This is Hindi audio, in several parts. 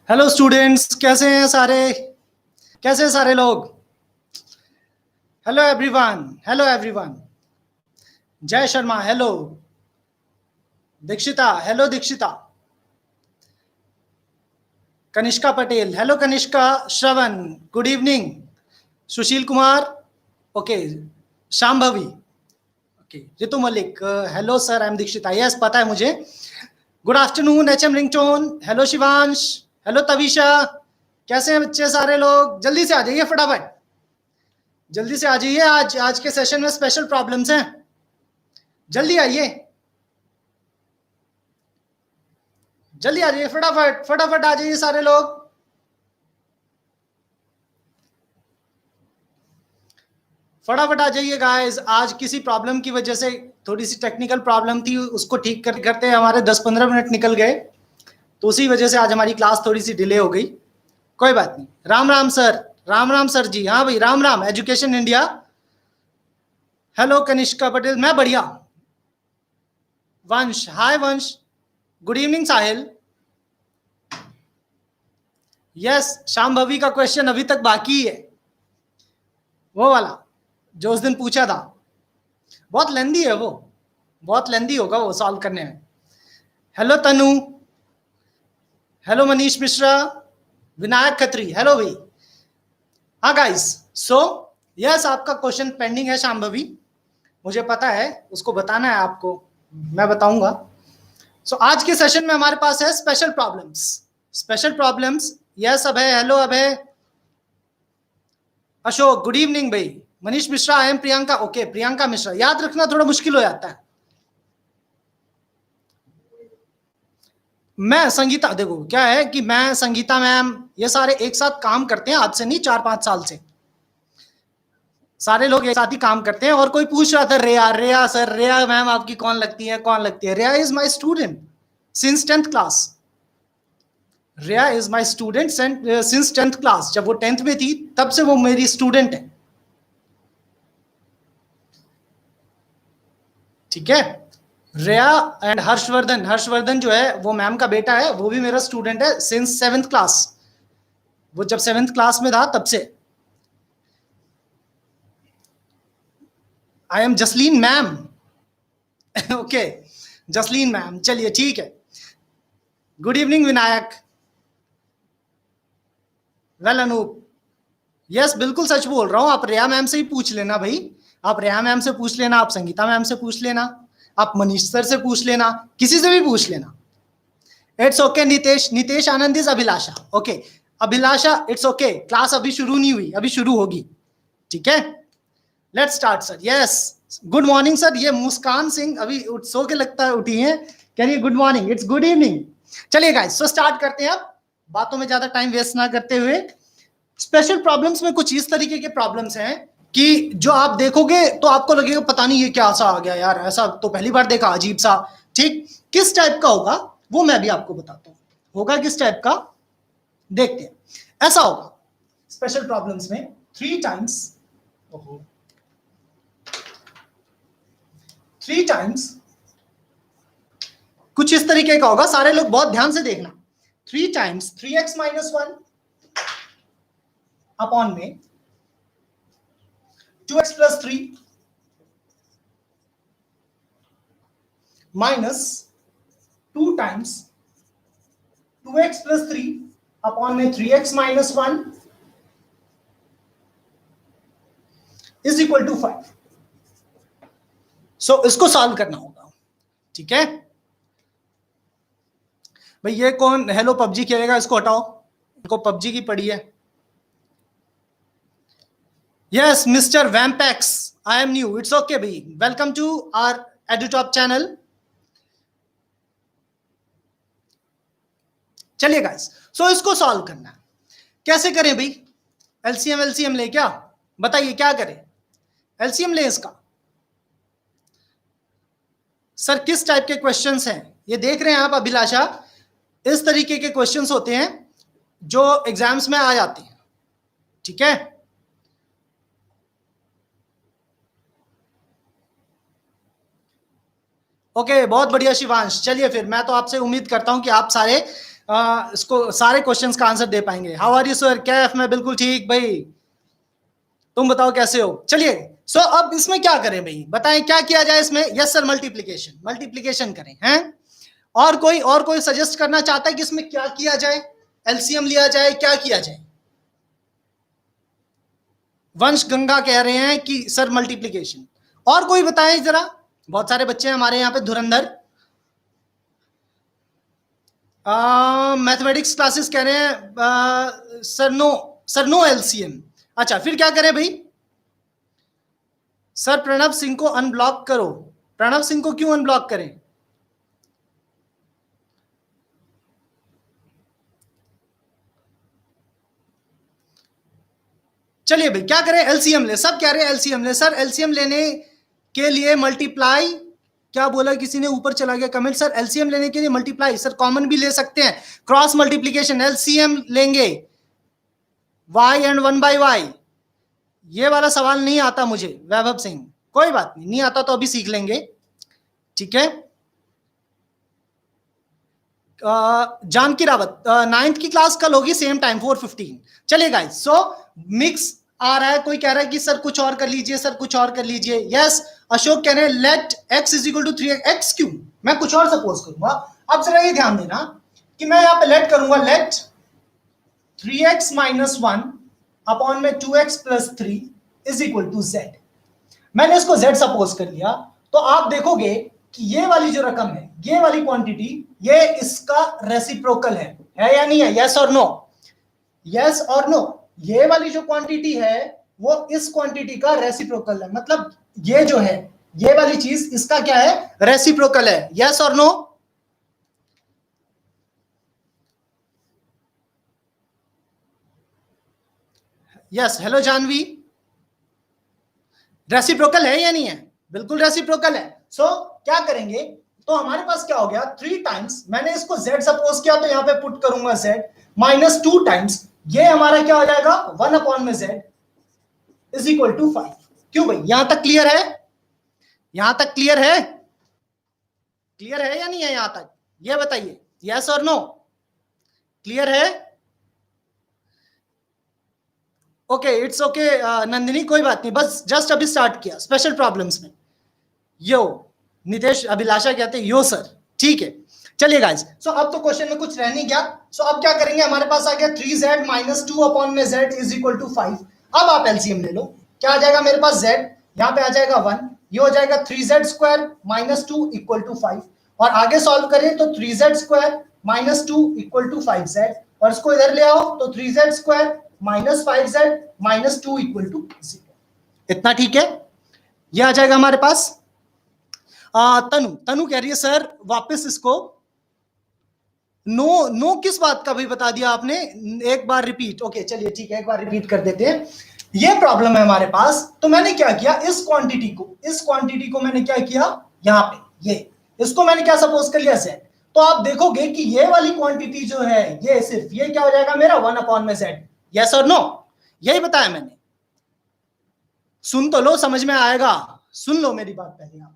हेलो स्टूडेंट्स, कैसे हैं सारे? कैसे हैं सारे लोग? Hello everyone, hello everyone. Jai Sharma, hello. Dikshita, hello Dikshita. Kanishka Patel, hello Kanishka. Shravan, good evening. Sushil Kumar, okay. Shambhavi, okay. Ritu Malik, hello sir, I am Dikshita. Yes, पता है मुझे। Good afternoon H M ringtone, hello Shivansh, hello Tavisha. कैसे हैं बच्चे सारे लोग? जल्दी से आ जाइए फटाफट, जल्दी से आ जाइए। आज के सेशन में स्पेशल प्रॉब्लम्स हैं, जल्दी आइए, जल्दी आ जाइए, फटाफट फटाफट आ जाइए सारे लोग। फटाफट आ जाइए गाइस। आज किसी प्रॉब्लम की वजह से थोड़ी सी टेक्निकल प्रॉब्लम थी, उसको ठीक करते करते हमारे 10-15 मिनट निकल गए, तो उसी वजह से आज हमारी क्लास थोड़ी सी डिले हो गई। कोई बात नहीं। राम राम सर, राम राम सर जी। हाँ भाई, Ram Ram. Education India, hello Kanishka Patel, मैं बढ़िया। वंश, हाय वंश। गुड इवनिंग साहिल। यस, शाम भवी का क्वेश्चन अभी तक बाकी है, वो वाला जो उस दिन पूछा था। बहुत लेंदी है वो, बहुत लेंदी होगा वो सॉल्व करने में। हेलो तनु, हेलो मनीष मिश्रा, विनायक खत्री, हेलो भाई। हाँ गाइस, सो यस, आपका क्वेश्चन पेंडिंग है शांभवी, मुझे पता है, उसको बताना है आपको, मैं बताऊंगा। सो आज के सेशन में हमारे पास है special problems. Special problems, yes Abhay, hello Abhay. Ashok, good evening भाई। Manish Mishra, I am Priyanka, okay Priyanka Mishra, याद रखना थोड़ा मुश्किल हो जाता है। मैं संगीता, देखो क्या है कि मैं, संगीता मैम, ये सारे एक साथ काम करते हैं, आज से नहीं 4-5 साल से सारे लोग एक साथ ही काम करते हैं। और कोई पूछ रहा था, रेया, रेया सर, रेया मैम आपकी कौन लगती है, कौन लगती है? Riya is my student since 10th class. Riya is my student since 10th class. जब वो 10th में थी तब से वो मेरी स्टूडेंट है, ठीक है। रेया एंड हर्षवर्धन, हर्षवर्धन जो है वो मैम का बेटा है, वो भी मेरा स्टूडेंट है सिंस 7th क्लास। वो जब 7th क्लास में था तब से। I am Jasleen ma'am, okay Jasleen ma'am, चलिए ठीक है। Good evening Vinayak, well Anoop. Yes, बिल्कुल सच बोल रहा हूं। आप रेया मैम से ही पूछ लेना भाई, आप रेया मैम से पूछ लेना, आप संगीता मैम से पूछ लेना, आप मनीष सर से पूछ लेना, किसी से भी पूछ लेना। It's okay Nitesh, Nitesh Anand is Abhilasha, okay Abhilasha, it's okay. Class अभी शुरू नहीं हुई, अभी शुरू होगी, ठीक है। Let's start sir. Yes, good morning sir. ये मुस्कान सिंह अभी सो के लगता है उठी है, कह रही है good morning, it's good evening. चलिए गाइस, सो स्टार्ट करते हैं अब, बातों में ज्यादा टाइम वेस्ट ना करते हुए। स्पेशल प्रॉब्लम्स में कुछ इस तरीके के प्रॉब्लम्स हैं कि जो आप देखोगे तो आपको लगेगा पता नहीं ये क्या सा आ गया यार, ऐसा तो पहली बार देखा, अजीब सा। ठीक, किस टाइप का होगा वो मैं भी आपको बताता हूं। होगा किस टाइप का, देखते हैं। ऐसा होगा स्पेशल प्रॉब्लम्स में 3 टाइम्स, 3 टाइम्स कुछ इस तरीके का होगा। सारे लोग बहुत ध्यान से देखना। 3 टाइम्स 3x-1 अपॉन में 2x+3 minus 2 times 2x+3 upon में 3x-1 इज इक्वल टू 5। सो इसको सॉल्व करना होगा, ठीक है भाई। ये कौन हेलो पबजी खेलेगा, इसको हटाओ, इनको पबजी की पड़ी है। Yes mister Vampax, I am new, it's okay भाई, welcome to our Edutop channel. चलिए गाइस, सो इसको सॉल्व करना है, कैसे करें भाई? एलसीएम, एलसीएम ले क्या, बताइए क्या करें? एलसीएम ले इसका। सर किस टाइप के क्वेश्चंस हैं ये देख रहे हैं आप अभिलाषा? इस तरीके के क्वेश्चंस होते हैं जो एग्जाम्स में आ जाते हैं, ठीक है। ओके बहुत बढ़िया शिवांश। चलिए फिर मैं तो आपसे उम्मीद करता हूं कि आप सारे इसको सारे क्वेश्चंस का आंसर दे पाएंगे। How are you sir? Kaif? मैं बिल्कुल ठीक भाई, तुम बताओ कैसे हो? चलिए सो अब इसमें क्या करें भाई, बताएं क्या किया जाए इसमें? यस सर, मल्टीप्लीकेशन, मल्टीप्लीकेशन करें हैं। और कोई सजेस्ट करना चाहता है कि इसमें क्या किया जाए? एलसीएम लिया जाए, क्या किया जाए? वंश गंगा कह रहे हैं कि सर मल्टीप्लीकेशन। और कोई बताएं जरा, बहुत सारे बच्चे हैं हमारे यहाँ पे। धुरंधर मैथमेटिक्स क्लासेस कह रहे हैं सर नो एलसीएम। अच्छा फिर क्या करें भाई? सर प्रणव सिंह को अनब्लॉक करो। प्रणव सिंह को क्यों अनब्लॉक करें? चलिए भाई क्या करें? एलसीएम ले, सब कह रहे हैं एलसीएम ले। सर एलसीएम लेने के लिए मल्टीप्लाई, क्या बोला किसी ने? ऊपर चला गया कमेंट। सर एलसीएम लेने के लिए मल्टीप्लाई, सर कॉमन भी ले सकते हैं, क्रॉस मल्टीप्लीकेशन। एलसीएम लेंगे y एंड 1/y। ये वाला सवाल नहीं आता मुझे वैभव सिंह, कोई बात नहीं आता तो अभी सीख लेंगे, ठीक है। जानकी रावत, 9th की क्लास कल होगी सेम टाइम 4:15। चलिए गाइस, सो मिक्स आ रहा है। कोई कह रहा है कि सर कुछ और कर लीजिए, सर कुछ और कर लीजिए। यस अशोक कह रहे हैं let x is equal to 3x। x क्यों? मैं कुछ और सपोज करूंगा। अब जरा ये ध्यान देना कि मैं यहां पे लेट करूंगा, लेट 3x माइनस 1 अपॉन में 2x plus 3 is equal to z। मैंने इसको z सपोज कर लिया, तो आप देखोगे कि ये वाली जो रकम है, ये वाली क्वांटिटी, ये इसका रेसिप्रोकल है या नहीं है? यस और नो? यस और नो? ये वाली जो क्वांटिटी है वो इस क्वांटिटी का रेसिप्रोकल है, मतलब ये जो है, ये वाली चीज इसका क्या है? रेसिप्रोकल है। यस और no? Yes, hello Janvi, reciprocal है या नहीं है? बिल्कुल रेसिप्रोकल है। सो क्या करेंगे? तो हमारे पास क्या हो गया? 3 टाइम्स, मैंने इसको z सपोज किया तो यहां पे पुट करूंगा z माइनस 2 टाइम्स, ये हमारा क्या हो जाएगा? 1 अपॉन में z इज इक्वल टू 5। क्यों भाई, यहां तक क्लियर है? यहां तक क्लियर है? क्लियर है या नहीं है यहां तक? ये बताइए, यस और नो? क्लियर है? ओके, इट्स ओके नंदिनी, कोई बात नहीं, बस जस्ट अभी स्टार्ट किया स्पेशल प्रॉब्लम्स में। यो नितेश अभिलाषा कहते हैं यो सर, ठीक है। चलिए गाइस, सो अब तो क्वेश्चन में कुछ रह नहीं गया। सो अब क्या करेंगे? हमारे पास आ गया 3z माइनस 2 अपॉन में z इज इक्वल टू 5। अब आप एलसीएम ले लो, क्या आ जाएगा मेरे पास? z यहाँ पे आ जाएगा 1, ये हो जाएगा 3z square minus 2 equal to 5। और आगे सॉल्व करें तो 3z square minus 2 equal to 5z, और इसको इधर ले आओ तो 3z square minus 5z minus 2 equal to 0। इतना ठीक है? ये आ जाएगा हमारे पास। तनु कह रही है सर वापस इसको नो किस बात का भी बता दिया आपने, एक बार रिपीट। ओके चलिए ठीक है, एक बार रिपीट कर देते हैं। ये प्रॉब्लम है हमारे पास, तो मैंने क्या किया? इस क्वांटिटी को मैंने क्या किया? यहाँ पे ये इसको मैंने क्या सपोज कर लिया? z। तो आप देखोगे कि ये वाली क्वांटिटी जो है, ये सिर्फ ये क्या हो जाएगा मेरा? 1 अपॉन में z। यस और नो? यही बताया मैंने। सुन तो लो, समझ में आएगा, सुन लो मेरी बात पहले आप लोग।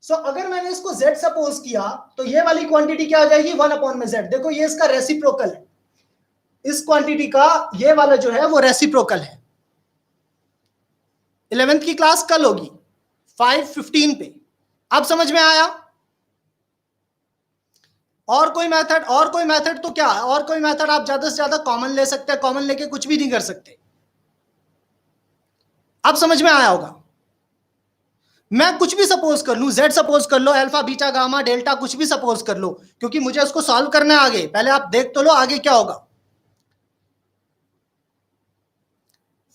सो अगर मैंने इसको z सपोज किया तो ये वाली क्वांटिटी क्या हो जाएगी? 1 अपॉन में z। देखो ये इसका रेसिप्रोकल है, इस क्वांटिटी का ये वाला जो है वो रेसिप्रोकल है। 11th की क्लास कल होगी 5:15 पे। अब समझ में आया? और कोई मेथड तो क्या? और कोई मेथड आप ज्यादा से ज्यादा कॉमन ले सकते हैं, कॉमन लेके कुछ भी नहीं कर सकते। अब समझ में आया होगा? मैं कुछ भी सपोज कर लूं, z सपोज कर लो, अल्फा बीटा गामा डेल्टा कुछ भी सपोज कर लो, क्योंकि मुझे उसको सॉल्व करना है आगे। पहले आप देख तो लो आगे क्या होगा।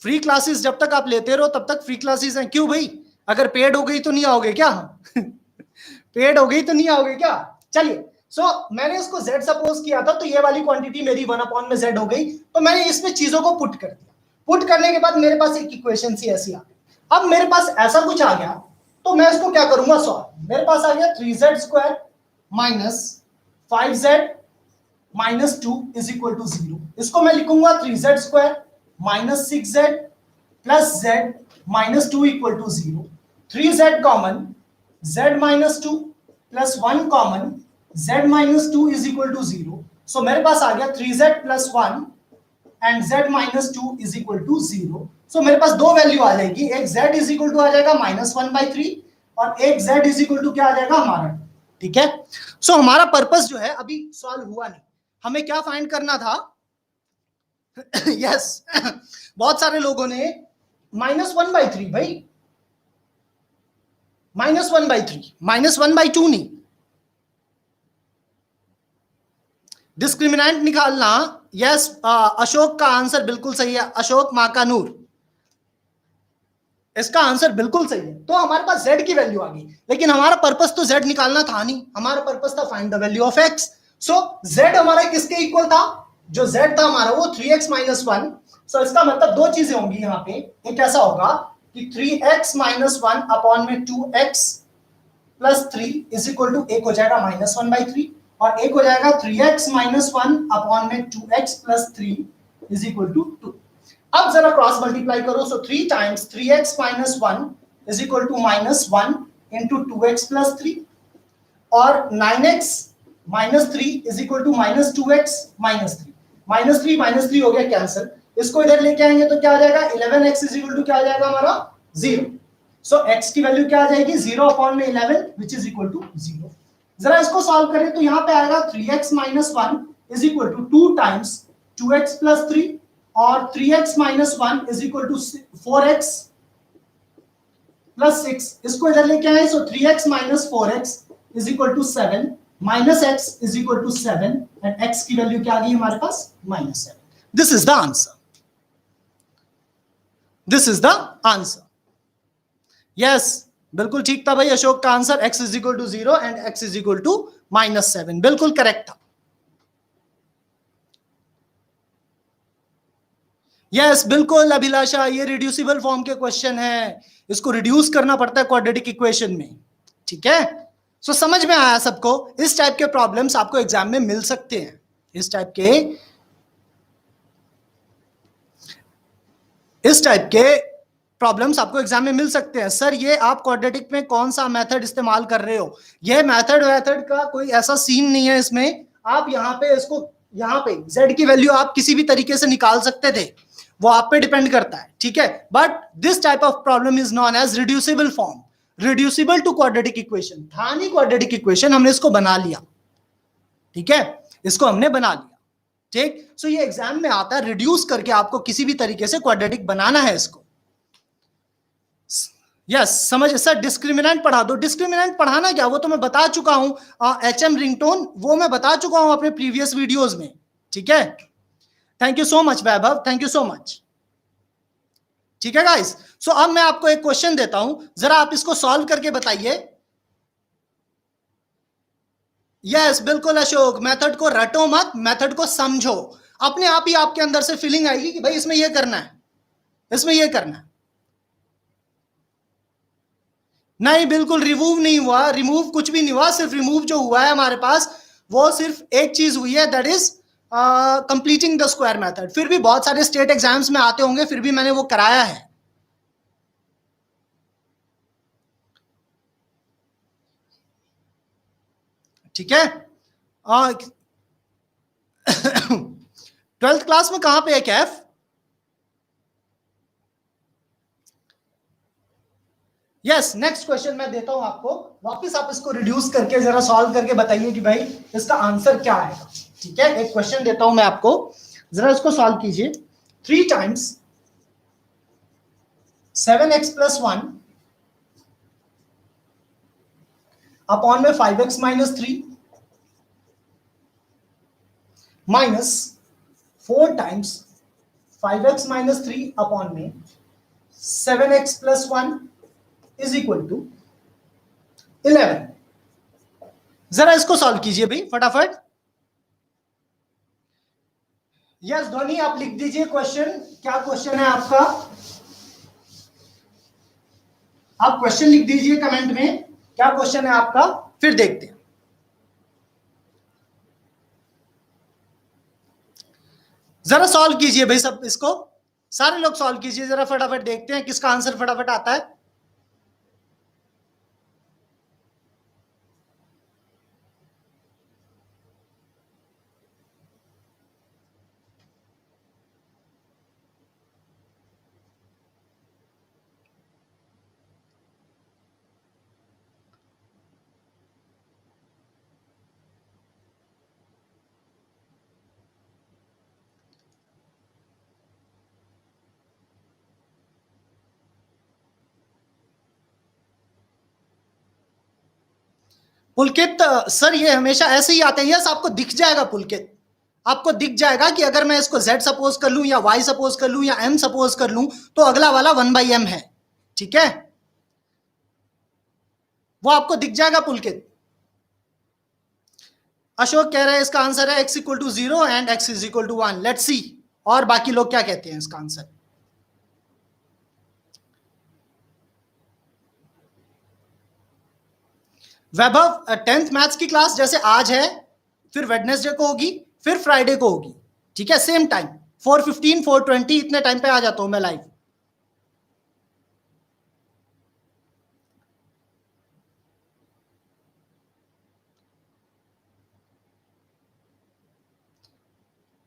फ्री क्लासेस जब तक आप लेते रहो तब तक फ्री क्लासेस हैं। क्यों भाई, अगर पेड हो गई तो नहीं आओगे क्या? पेड हो गई तो नहीं आओगे क्या? चलिए, सो मैंने इसको z सपोज किया था, तो ये वाली क्वांटिटी मेरी 1 अपॉन में z हो गई। तो मैंने इसमें चीजों को पुट कर दिया। पुट करने के बाद मेरे पास एक इक्वेशन सी ऐसी आ गई। अब मेरे पास ऐसा कुछ आ गया, तो मैं इसको क्या करूंगा? सॉल्व। मेरे पास आ गया 3z square minus 5z minus 2 is equal to 0। इसको मैं लिखूंगा 3z square minus 6z plus z minus 2 equal to 0। 3z common, z minus 2 plus 1 common, z minus 2 is equal to 0। So मेरे पास आ गया 3z+1 and z -2 is equal to 0। So मेरे पास दो वैल्यू आ जाएगी, एक z इज इक्वल टू आ जाएगा -1/3 और एक z इज इक्वल टू क्या आ जाएगा हमारा। ठीक है, सो हमारा पर्पस जो है अभी सॉल्व हुआ नहीं, हमें क्या फाइंड करना था। यस बहुत सारे लोगों ने -1/3 भाई, -1/3 -1/2 नहीं, डिस्क्रिमिनेंट निकालना। यस अशोक का आंसर बिल्कुल सही है, अशोक माकानूर, इसका आंसर बिल्कुल सही है। तो हमारे पास z की वैल्यू आ गई, लेकिन हमारा पर्पस तो z निकालना था नहीं, हमारा पर्पस था find the value of x। So z हमारा किसके इक्वल था, जो z था हमारा वो 3x - 1। सो इसका मतलब दो चीजें होंगी यहाँ पे, एक ऐसा होगा कि 3x - 1 अपॉन में 2x plus 3 is equal to एक हो जाएगा -1/3 और एक हो जाएगा 3x - 1 अपॉन में 2x plus 3 is equal to 2। अब जरा क्रॉस मल्टीप्लाई करो, so 3 times 3x - 1 is equal to -1 into 2x plus 3 और 9x - 3 is equal to -2x - 3 -3 हो गया कैंसिल, इसको इधर लेके आएंगे तो क्या आ जाएगा 11x इज इक्वल टू क्या आ जाएगा हमारा 0। सो x की वैल्यू क्या आ जाएगी 0 अपॉन में 11 विच इज इक्वल टू 0। जरा इसको सॉल्व करें तो यहां पे आएगा 3x - 1 is equal to 2 times 2x plus 3 और 3x - 1 is equal to 4x plus 6, इसको इधर लेके आए so 3x - 4x is equal to 7 minus x is equal to 7 and x की वैल्यू क्या आ गई हमारे पास -7। This is the answer, this is the answer. Yes बिल्कुल ठीक था भाई अशोक का answer, x is equal to 0 and x is equal to -7, बिल्कुल करेक्ट था। यस बिल्कुल अभिलाषा, ये रिड्यूसिबल फॉर्म के क्वेश्चन है, इसको रिड्यूस करना पड़ता है क्वाड्रेटिक इक्वेशन में। ठीक है, सो समझ में आया सबको, इस टाइप के प्रॉब्लम्स आपको एग्जाम में मिल सकते हैं, इस टाइप के प्रॉब्लम्स आपको एग्जाम में मिल सकते हैं। सर ये आप क्वाड्रेटिक में कौन सा मेथड इस्तेमाल कर रहे हो, ये मेथड का कोई ऐसा सीन नहीं है इसमें, आप यहाँ पे इसको यहाँ पे z की वैल्यू आप किसी भी तरीके से निकाल सकते थे, वो आप पे डिपेंड करता है। ठीक है, but this type of problem is known as reducible form, reducible to quadratic equation था नहीं क्वाड्रेटिक इक्वेशन, हमने इसको बना लिया। ठीक है, इसको हमने बना लिया। ठीक, सो ये एग्जाम में आता है, रिड्यूस करके आपको किसी भी तरीके से क्वाड्रेटिक बनाना है इसको। यस समझ सर, डिस्क्रिमिनेंट पढ़ा दो। डिस्क्रिमिनेंट पढ़ाना क्या, वो तो मैं बता चुका हूं, HM रिंगटोन वो मैं बता चुका हूं अपने प्रीवियस वीडियोस में। ठीक है, thank you so much Vaibhav, thank you so much. ठीक है गाइस, सो अब मैं आपको एक क्वेश्चन देता हूं, जरा आप इसको सॉल्व करके बताइए। यस बिल्कुल अशोक, मेथड को रटो मत, मेथड को समझो, अपने आप ही आपके अंदर से फीलिंग आएगी कि भाई इसमें ये करना है, इसमें ये करना है। नहीं बिल्कुल रिमूव नहीं हुआ, रिमूव कुछ भी नहीं हुआ, सिर्फ रिमूव जो हुआ है हमारे पास वो सिर्फ एक चीज हुई है, that is completing the square method. फिर भी बहुत सारे स्टेट एग्जाम्स में आते होंगे, फिर भी मैंने वो कराया है। ठीक है, 12th क्लास में कहां पे है कैफ? यस नेक्स्ट क्वेश्चन मैं देता हूं आपको वापस, आप इसको रिड्यूस करके जरा सॉल्व करके बताइए कि भाई इसका आंसर क्या आएगा। ठीक है, एक क्वेश्चन देता हूं मैं आपको, जरा इसको सॉल्व कीजिए। 3 टाइम्स 7x प्लस 1 अपॉन में 5x minus 3 minus 4 times 5x minus 3 upon में 7x plus 1 is equal to 11। जरा इसको सॉल्व कीजिए भाई फटाफट। यस ध्वनि आप लिख दीजिए क्वेश्चन, क्या क्वेश्चन है आपका, आप क्वेश्चन लिख दीजिए कमेंट में, क्या क्वेश्चन है आपका, फिर देखते हैं। जरा सॉल्व कीजिए भाई सब, इसको सारे लोग सॉल्व कीजिए जरा फटाफट, देखते हैं किसका आंसर फटाफट आता है। पुलकित सर ये हमेशा ऐसे ही आते हैं। यस, आपको दिख जाएगा पुलकित, आपको दिख जाएगा कि अगर मैं इसको z सपोज कर लूं या y सपोज कर लूं या m सपोज कर लूं तो अगला वाला 1/m है, ठीक है, वो आपको दिख जाएगा पुलकित। अशोक कह रहे हैं इसका आंसर है x equal to 0 and x is equal to 1। Let's see और बाकी लोग क्या कहते हैं इसका आंसर। वैभव 10th मैथ्स की क्लास जैसे आज है, फिर वेडनेसडे को होगी, फिर फ्राइडे को होगी, ठीक है, सेम टाइम 4:15 4:20 इतने टाइम पे आ जाता हूं मैं लाइव।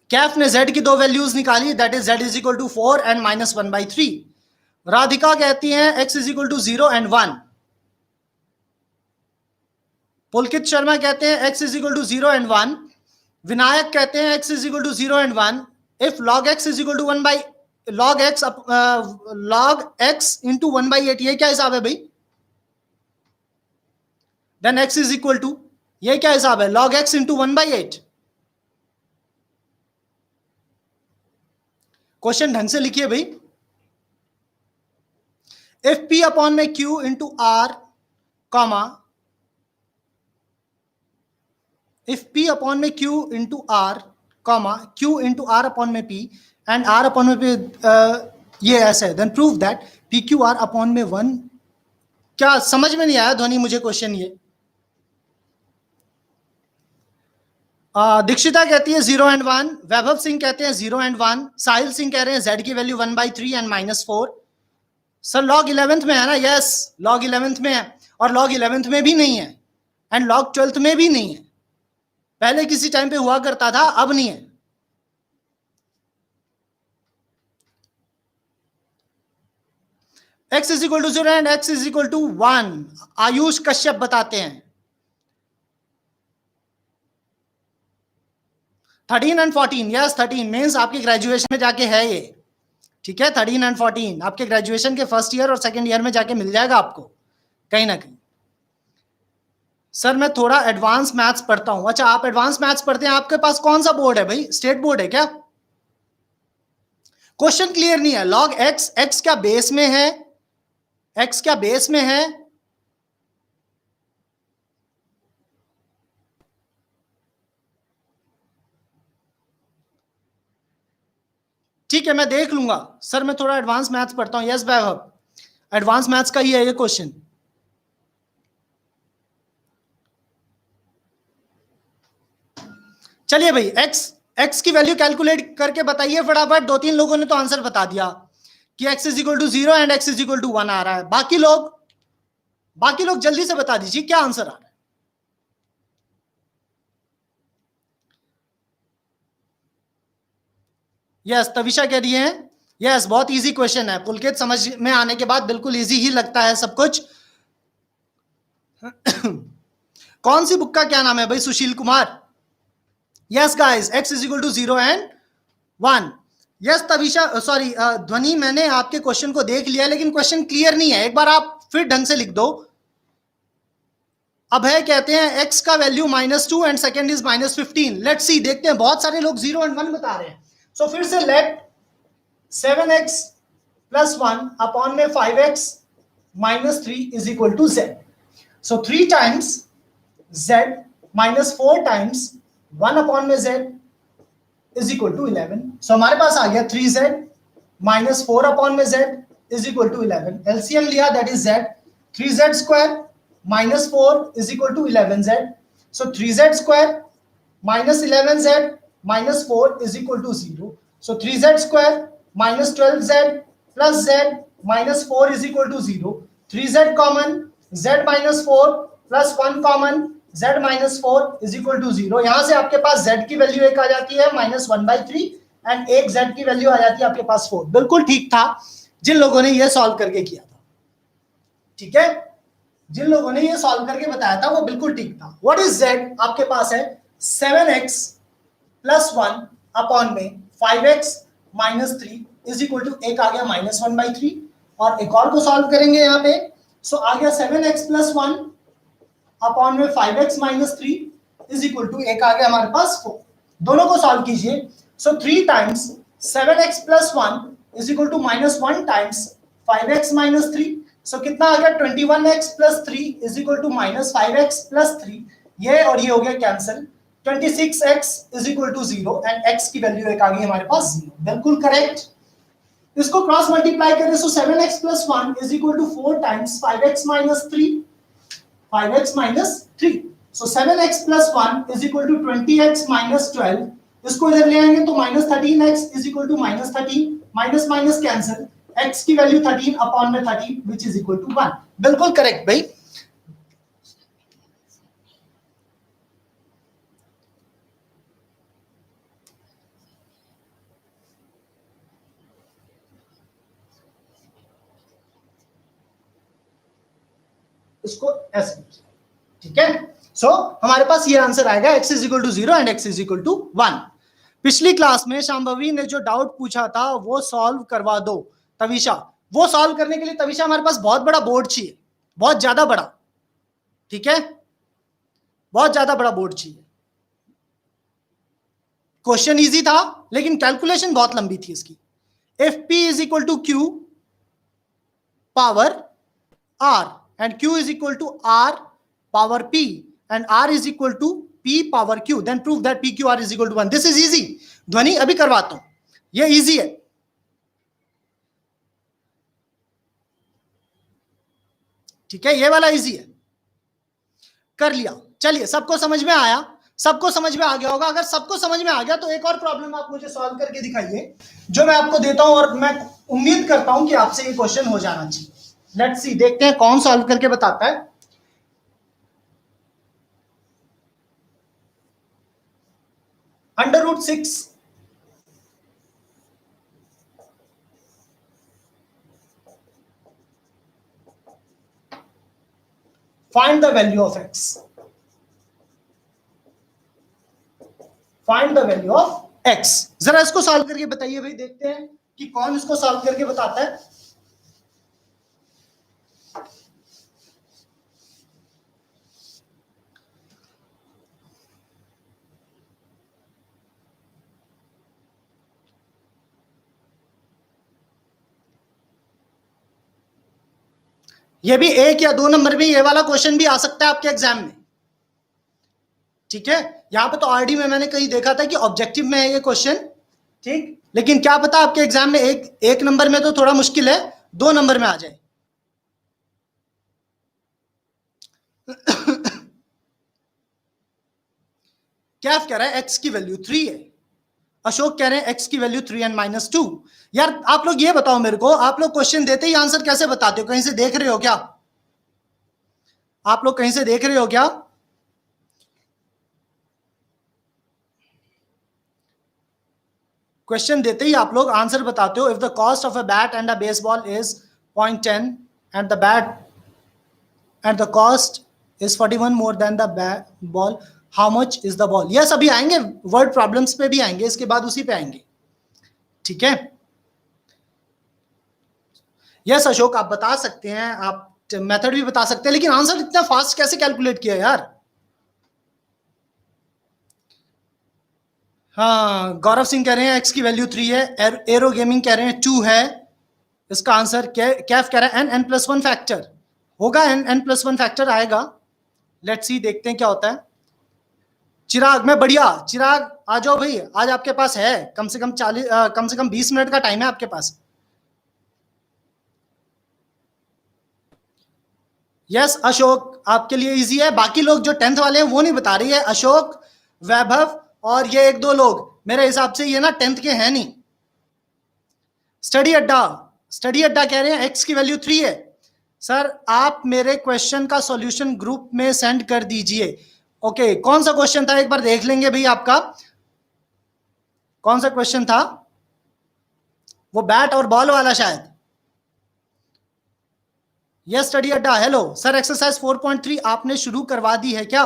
कैफ ने z की दो वैल्यूज निकाली, that is z is equal to 4 and -1/3। Radhika कहती हैं x is equal to 0 and 1। Pulkit Sharma कहते हैं x is equal to 0 and 1। Vinayak कहते हैं x is equal to 0 and 1 if log x is equal to 1 by log x into 1/8। ये क्या हिसाब है भाई? Then x is equal to, ये क्या हिसाब है? log x into 1/8। क्वेश्चन ढंग से लिखिए भाई। इफ p अपॉन में q into R comma, if p upon में q into R comma q into R upon में p एंड r अपॉन में p, ये ऐसे है, then prove that p q r upon में 1। क्या समझ में नहीं आया ध्वनि मुझे क्वेश्चन ये? दीक्षिता कहती है 0 एंड 1। वैभव सिंह कहते हैं 0 एंड 1। साहिल सिंह कह रहे हैं z की value 1/3 and -4। Sir log 11th में है ना? यस, log 11th में है, और log 11th में भी नहीं है एंड log 12th में भी नहीं है। पहले किसी टाइम पे हुआ करता था, अब नहीं है। x is equal to 0 and x is equal to 1 Ayush Kashyap बताते हैं। 13 एंड 14, यस 13 मीन्स आपके ग्रेजुएशन में जाके है ये, ठीक है। 13 एंड 14 आपके ग्रेजुएशन के फर्स्ट ईयर और सेकंड ईयर में जाके मिल जाएगा आपको कहीं ना कहीं। सर मैं थोड़ा एडवांस मैथ्स पढ़ता हूं। अच्छा, आप एडवांस मैथ्स पढ़ते हैं, आपके पास कौन सा बोर्ड है भाई? स्टेट बोर्ड है क्या? क्वेश्चन क्लियर नहीं है। log x, x क्या बेस में है? x क्या बेस में है? ठीक है, मैं देख लूंगा। सर मैं थोड़ा एडवांस मैथ्स पढ़ता हूं। यस वैभव, एडवांस मैथ्स का ही है ये क्वेश्चन। चलिए भाई, x की वैल्यू कैलकुलेट करके बताइए फटाफट। 2-3 लोगों ने तो आंसर बता दिया कि x is equal to 0 and x is equal to 1 आ रहा है। बाकी लोग जल्दी से बता दीजिए क्या आंसर आ रहा है। यस, तविशा कह रही है यस, बहुत इजी क्वेश्चन है। पुलकित समझ में आने के बाद बिल्कुल इजी ही लगता है सब कुछ। कौन सी बुक का क्या नाम है भाई? Sushil Kumar. Yes guys, x is equal to 0 and 1। Yes Tavisha, sorry Dhvani, मैंने आपके क्वेश्चन को देख लिया लेकिन क्वेश्चन क्लियर नहीं है। एक बार आप फिर ढंग से लिख दो। अभय कहते हैं x का value -2 and second is -15। Let's see, देखते हैं। बहुत सारे लोग 0 एंड 1 बता रहे हैं। सो फिर से लेट 7x प्लस 1 अपॉन में 5x -3 is equal to z। So 3 times z minus 4 times 1 upon में z is equal to 11। So हमारे पास आ गया 3z माइनस 4 अपॉन में z is equal to 11। LCM लिया, that is z। 3z square minus 4 is equal to 11z। So 3z square minus 11z minus 4 is equal to 0। So 3z square minus 12z plus z minus 4 is equal to 0। 3z common, z minus 4 plus 1 common, z minus 4 is equal to 0। यहां से आपके पास z की वैल्यू एक आ जाती है -1/3 एंड एक z की वैल्यू आ जाती है आपके पास 4। बिल्कुल ठीक था जिन लोगों ने ये सॉल्व करके किया था, ठीक है। जिन लोगों ने ये सॉल्व करके बताया था वो बिल्कुल ठीक था। What is z? आपके पास है 7x प्लस 1 अपॉन में 5x minus 3 is equal to एक आ गया -1/3। और एक और को सॉल्व करेंगे यहाँ पे। सो आ गया 7x प्लस 1 अपॉन में 5x minus 3 is equal to एक आ गया हमारे पास 4। दोनों को सॉल्व कीजिए। So 3 times 7x plus 1 is equal to minus 1 times 5x minus 3। So कितना आ गया 21x plus 3 is equal to minus 5x plus 3। ये और ये हो गया cancel. 26x is equal to 0 and x की वैल्यू एक आ गई हमारे पास 0। बिल्कुल करेक्ट। इसको क्रॉस मल्टीप्लाई करें so 7x plus 1 is equal to 4 times 5x minus 3। 5x minus 3। So 7x plus 1 is equal to 20x minus 12। इसको इधर ले आएंगे तो minus 13x is equal to minus 13। Minus minus cancel. x की वैल्यू 13 अपॉन में 13 विच इज इक्वल टू 1। बिल्कुल करेक्ट भाई। इसको ऐसे, ठीक है। सो हमारे पास ये आंसर आएगा x is equal to 0 and x is equal to 1। पिछली क्लास में शांभवी ने जो डाउट पूछा था वो सॉल्व करवा दो तविशा। वो सॉल्व करने के लिए तविशा हमारे पास बहुत बड़ा बोर्ड चाहिए, बहुत ज्यादा बड़ा, ठीक है, बहुत ज्यादा बड़ा बोर्ड चाहिए। क्वेश्चन इजी था लेकिन कैलकुलेशन बहुत लंबी थी इसकी। If p is equal to q power r and q is equal to r power p and r is equal to p power q, then prove that pqr is equal to 1. This is easy. ध्वनि अभी करवाता हूं, ये इजी है, ठीक है, ये वाला इजी है, कर लिया। चलिए, सबको समझ में आया, सबको समझ में आ गया होगा। अगर सबको समझ में आ गया तो एक और प्रॉब्लम आप मुझे सॉल्व करके दिखाइए जो मैं आपको देता हूं और मैं उम्मीद करता हूं कि आपसे ये क्वेश्चन हो जाना चाहिए। लेट्स सी, देखते हैं कौन सॉल्व करके बताता है। √6 find the value of x। Find the value of x। जरा इसको सॉल्व करके बताइए भाई, देखते हैं कि कौन इसको सॉल्व करके बताता है। ये भी 1 या 2 नंबर में ये वाला क्वेश्चन भी आ सकता है आपके एग्जाम में, ठीक है। यहां पे तो आरडी में मैंने कहीं देखा था कि ऑब्जेक्टिव में है ये क्वेश्चन, ठीक, लेकिन क्या पता आपके एग्जाम में एक नंबर में तो थोड़ा मुश्किल है, 2 नंबर में आ जाए। कैफ कह रहा है x की वैल्यू 3 है, अशोक कह रहे हैं x की वैल्यू 3 एंड -2। यार आप लोग ये बताओ मेरे को, आप लोग क्वेश्चन देते ही आंसर कैसे बताते हो? कहीं से देख रहे हो क्या? आप लोग कहीं से देख रहे हो क्या? क्वेश्चन देते ही आप लोग आंसर बताते हो। If the cost of a bat and a baseball is 0.10 and the bat and the cost is 41 more than the ball, how much is the ball? Yes, अभी आएंगे, वर्ड प्रॉब्लम्स पे भी आएंगे, इसके बाद उसी पे आएंगे, ठीक है। यस अशोक, आप बता सकते हैं, आप मेथड भी बता सकते हैं, लेकिन आंसर इतना फास्ट कैसे कैलकुलेट किया यार? हाँ, गौरव सिंह कह रहे हैं x की वैल्यू 3 है, एरो गेमिंग कह रहे हैं 2 है इसका आंसर। कैफ कह रहा है n+1 फैक्टर होगा, n+1 फैक्टर आएगा। लेट्स सी, देखते हैं क्या होता है। चिराग, मैं बढ़िया। चिराग आ जाओ भाई, आज आपके पास है कम से कम 20 मिनट का टाइम है आपके पास। यस अशोक, आपके लिए इजी है। बाकी लोग जो 10th वाले हैं वो नहीं बता रही है, अशोक, वैभव और ये 1-2 लोग, मेरे हिसाब से ये ना 10th के हैं नहीं। स्टडी अड्डा कह रहे हैं x की वैल्यू 3 है। सर आप मेरे क्वेश्चन का सॉल्यूशन ग्रुप में सेंड कर दीजिए। ओके, कौन सा क्वेश्चन था एक बार देख लेंगे भाई, आपका कौन सा क्वेश्चन था? वो बैट और बॉल वाला शायद। यस स्टडी अड्डा, हेलो सर, एक्सरसाइज 4.3 आपने शुरू करवा दी है क्या?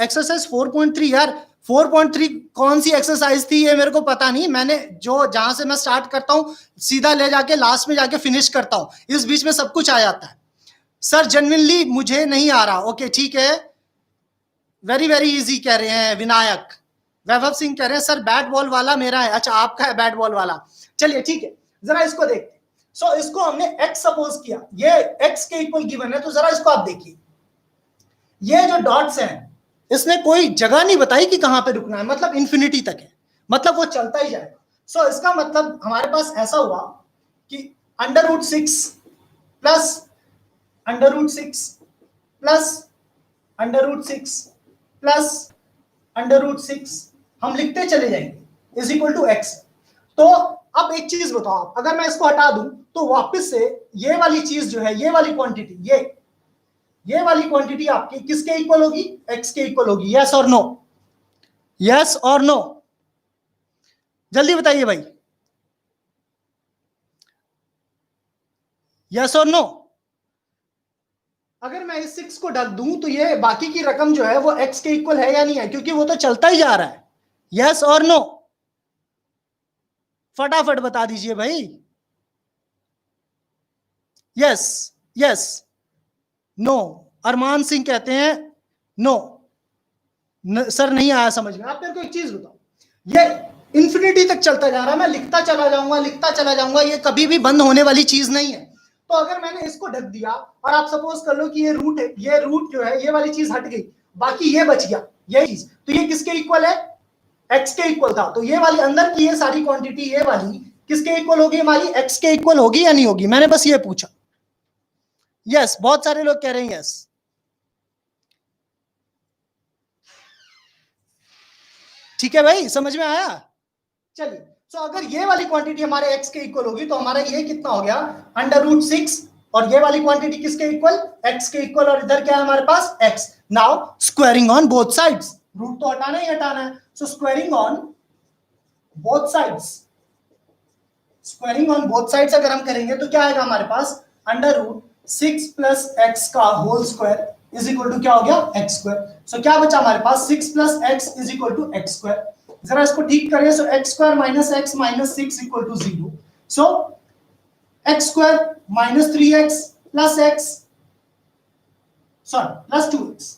एक्सरसाइज 4.3 यार, 4.3 कौन सी एक्सरसाइज थी ये मेरे को पता नहीं। मैंने जो जहां से मैं स्टार्ट करता हूं सीधा ले जाके लास्ट में जाके फिनिश करता हूं, इस बीच में सब कुछ आ जाता है। सर जेन्युइनली मुझे नहीं आ रहा। ओके ठीक है, वेरी वेरी इजी कह रहे हैं विनायक। वैभव सिंह कह रहे हैं सर बैट बॉल वाला मेरा है। अच्छा आपका है बैट बॉल वाला, चलिए ठीक है, जरा इसको देखते हैं। सो इसको हमने x सपोज किया, ये x के इक्वल गिवन है, तो जरा इसको आप देखिए, ये जो डॉट्स हैं इसने कोई जगह नहीं बताई कि कहां पे रुकना है, मतलब इंफिनिटी तक है, मतलब वो चलता ही जाएगा। सो इसका मतलब हमारे पास ऐसा हुआ कि √6 प्लस √6 प्लस √6 प्लस √6 हम लिखते चले जाएंगे इज इक्वल टू एक्स। तो अब एक चीज बताओ आप, अगर मैं इसको हटा दूं तो वापस से ये वाली चीज जो है, ये वाली क्वांटिटी, ये वाली क्वांटिटी आपकी किसके इक्वल होगी? एक्स के इक्वल होगी। यस और नो? यस और नो? जल्दी बताइए भाई, यस और नो? अगर मैं इस 6 को ढक दूं तो ये बाकी की रकम जो है वो x के इक्वल है या नहीं है, क्योंकि वो तो चलता ही जा रहा है। यस और नो? फटाफट बता दीजिए भाई। Yes, yes, no. Arman Singh कहते हैं नो। सर नहीं आया समझ में। आप मेरे को एक चीज बताओ, ये इंफिनिटी तक चलता जा रहा है, मैं लिखता चला जाऊंगा, लिखता चला जाऊंगा, ये कभी भी बंद होने वाली चीज नहीं है। तो अगर मैंने इसको ढक दिया और आप सपोज कर लो कि ये रूट है, ये रूट जो है, ये वाली चीज हट गई, बाकी ये बच गया, ये चीज, तो ये किसके इक्वल है? एक्स के इक्वल था। तो ये वाली अंदर की ये सारी क्वांटिटी, ये वाली किसके इक्वल होगी? हमारी एक्स के इक्वल होगी या नहीं होगी? मैंने बस ये पूछा। यस, बहुत सारे लोग कह रहे हैं यस। ठीक है भाई, समझ में आया? चलिए, तो अगर ये वाली क्वांटिटी हमारे x के इक्वल होगी तो हमारा ये कितना हो गया? √6, और ये वाली क्वांटिटी किसके इक्वल? x के इक्वल, और इधर क्या है हमारे पास? x। Now squaring on both sides, root तो हटाना ही हटाना है, so squaring on both sides, squaring on both sides अगर हम करेंगे तो क्या आएगा हमारे पास? √6 प्लस x का whole square is equal to क्या हो गया? x square. सो क्या बचा हमारे पास? 6 plus x is equal to x square. जरा इसको ठीक करें, so x square minus x minus 6 equal to 0। So x square minus 3x plus x, sorry plus 2x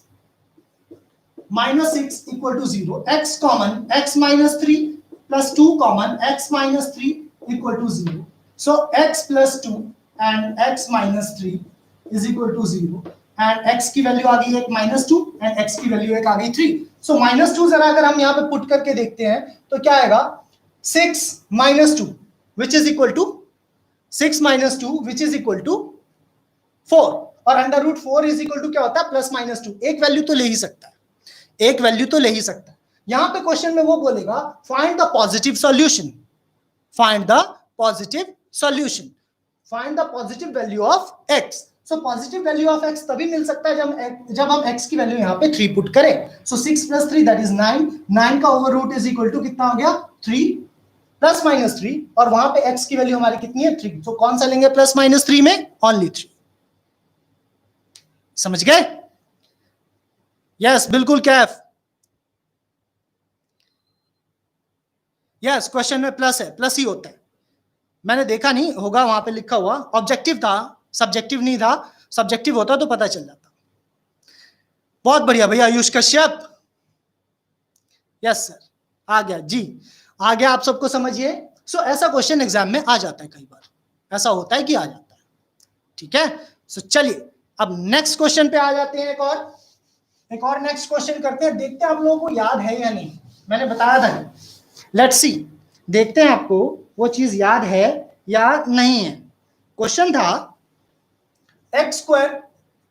minus 6 equal to 0। x common, x minus 3 plus 2 common, x minus 3 equal to 0। So x plus 2 and x minus 3 is equal to 0, and x की वैल्यू आ गई एक -2 एंड x की वैल्यू एक आ गई 3। सो -2 जरा अगर हम यहाँ पे पुट करके देखते हैं तो क्या आएगा? 6 minus 2 which is equal to 6 minus 2 which is equal to 4, और √4 इज इक्वल टू क्या होता है? +-2। एक वैल्यू तो ले ही सकता है, एक वैल्यू तो ले ही सकता है। यहां पे क्वेश्चन में वो बोलेगा find the positive solution, find the positive solution, find the positive value of x। So positive value of x तभी मिल सकता है जब हम x की वैल्यू यहां पे 3 पुट करें। सो 6 प्लस 3 दैट इज 9, 9 का over root is equal to कितना हो गया? 3 प्लस माइनस 3, और वहां पे x की वैल्यू हमारी कितनी है? 3। तो कौन सा लेंगे प्लस माइनस 3 में? ओनली 3। समझ गए? यस बिल्कुल कैफ। यस, क्वेश्चन में प्लस है, प्लस ही होता है। मैंने देखा नहीं होगा वहां पे लिखा हुआ, ऑब्जेक्टिव था, सब्जेक्टिव नहीं था। सब्जेक्टिव होता तो पता चल जाता। बहुत बढ़िया भैया आयुष कश्यप। यस सर, आ गया जी, आ गया, आप सबको समझिए। सो ऐसा क्वेश्चन एग्जाम में आ जाता है, कई बार ऐसा होता है कि आ जाता है। ठीक है, सो चलिए अब नेक्स्ट क्वेश्चन पे आ जाते हैं। एक और नेक्स्ट क्वेश्चन करते हैं, देखते हैं आप लोगों को याद है या नहीं। मैंने बताया था, लेट्स सी, देखते हैं आपको वो चीज याद है या नहीं है। क्वेश्चन था X square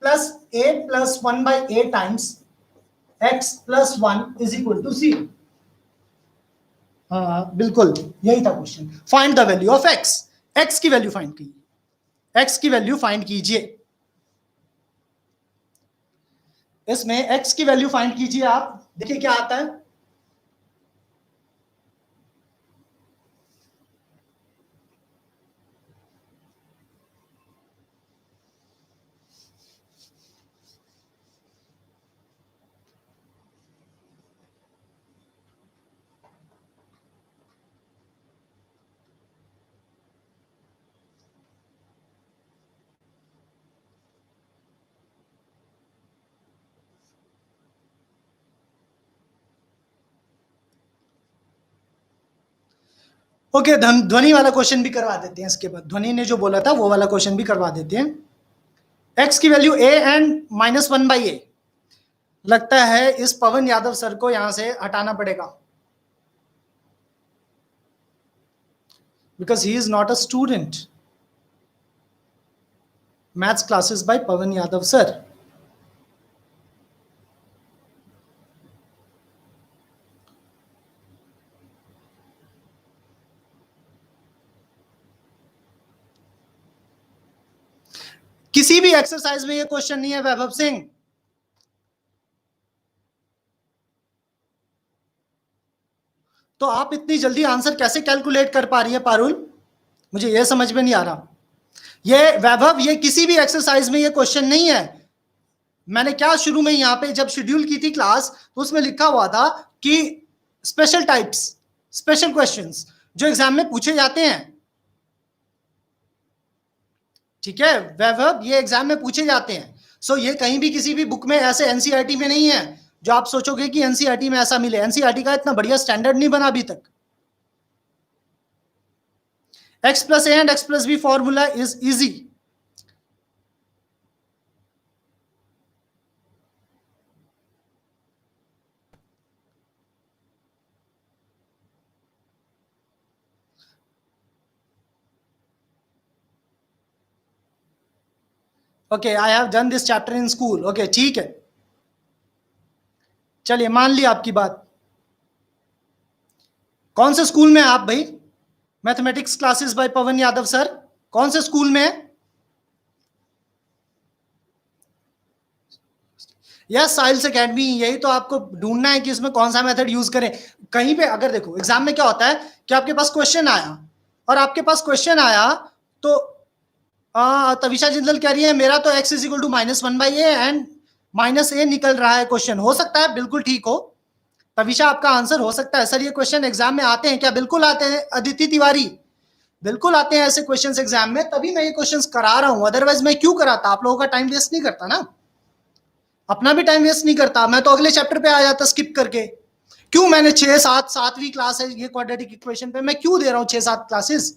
plus A plus 1/a times x plus 1 is equal to 0। हाँ बिल्कुल यही था question. Find the value of x, x की वैल्यू फाइंड कीजिए, x की वैल्यू फाइंड कीजिए। इसमें x की वैल्यू फाइंड कीजिए आप, देखिए क्या आता है। ओके, ध्वनि वाला क्वेश्चन भी करवा देते हैं इसके बाद। ध्वनि ने जो बोला था वो वाला क्वेश्चन भी करवा देते हैं। एक्स की वैल्यू ए एंड -1/a। लगता है इस पवन यादव सर को यहां से हटाना पड़ेगा, because he is not a student. Maths classes bye Pawan Yadav sir. किसी भी एक्सरसाइज में ये क्वेश्चन नहीं है वैभव सिंह। तो आप इतनी जल्दी आंसर कैसे कैलकुलेट कर पा रही है पारुल, मुझे यह समझ में नहीं आ रहा। ये वैभव, ये किसी भी एक्सरसाइज में ये क्वेश्चन नहीं है। मैंने क्या शुरू में यहां पे जब शेड्यूल की थी क्लास तो उसमें लिखा हुआ था कि स्पेशल टाइप्स, स्पेशल क्वेश्चंस जो एग्जाम में पूछे जाते हैं। ठीक है वैभव, ये एग्जाम में पूछे जाते हैं। सो ये कहीं भी किसी भी बुक में ऐसे एनसीईआरटी में नहीं है जो आप सोचोगे कि एनसीईआरटी में ऐसा मिले। एनसीईआरटी का इतना बढ़िया स्टैंडर्ड नहीं बना अभी तक। x plus a and x plus b formula is easy. Okay, I have done this chapter in school. Okay, ठीक है, चलिए मान ली आपकी बात। कौन से स्कूल में आप भाई? मैथमेटिक्स क्लासेस बाय पवन यादव सर, कौन से स्कूल में है? Yes, soils academy. यही तो आपको ढूंढना है कि इसमें कौन सा मेथड यूज करें। कहीं पे अगर देखो एग्जाम में क्या होता है कि आपके पास क्वेश्चन आया और आपके पास क्वेश्चन आया तो तविशा जिंदल कह रही है मेरा तो x is equal to -1/a and -a निकल रहा है क्वेश्चन। हो सकता है, बिल्कुल ठीक हो तविशा, आपका आंसर हो सकता है। सर ये क्वेश्चन एग्जाम में आते हैं क्या? बिल्कुल आते हैं अदिति तिवारी, बिल्कुल आते हैं ऐसे क्वेश्चंस एग्जाम में, तभी मैं ये क्वेश्चंस करा रहा हूं। अदरवाइज मैं क्यों कराता? आप लोगों का टाइम वेस्ट नहीं करता ना, अपना भी टाइम वेस्ट नहीं करता। मैं तो अगले चैप्टर पे आ जाता स्किप करके। क्यों मैंने 6-7 सातवीं क्लास है ये क्वाड्रेटिक इक्वेशन पे, मैं क्यों दे रहा हूं 6-7 क्लासेस?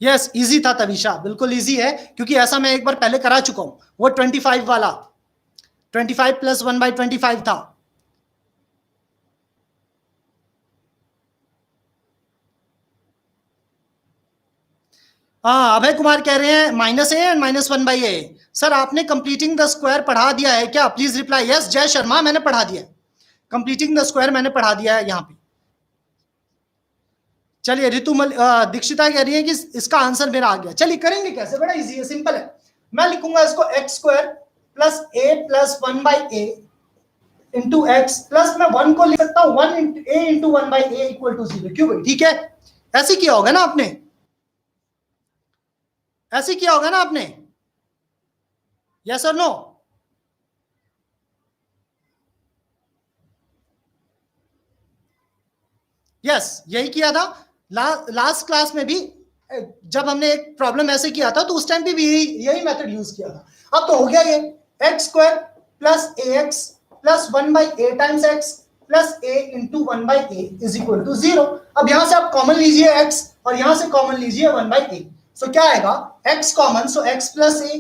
यस, इजी था तविशा, बिल्कुल इजी है, क्योंकि ऐसा मैं एक बार पहले करा चुका हूं। वो 25 वाला 25 + 1/25 था। हाँ, अभय कुमार कह रहे हैं -a एंड -1/a। सर आपने कंप्लीटिंग द स्क्वायर पढ़ा दिया है क्या? Please reply. यस जय शर्मा, मैंने पढ़ा दिया है, कंप्लीटिंग द स्क्वायर मैंने पढ़ा दिया है यहाँ पे। चलिए दीक्षिता कह रही है कि इसका आंसर मेरा आ गया। चलिए करेंगे कैसे? बड़ा इजी है, सिंपल है। मैं लिखूंगा इसको x² + a + 1/a into x plus मैं 1 को लिख सकता हूं 1 a इंटू 1/a = 0। क्यों भाई? ठीक है, ऐसे किया होगा ना आपने, ऐसे किया होगा ना आपने? यस और नो? यस, यही किया था लास्ट क्लास में भी। जब हमने एक प्रॉब्लम ऐसे किया था तो उस टाइम पे भी यही मेथड यूज किया था। अब तो हो गया ये x² + ax + 1/a times x + a into 1/a = 0। अब यहां से आप कॉमन लीजिए x और यहां से कॉमन लीजिए 1/a। सो क्या आएगा? x common, so x + a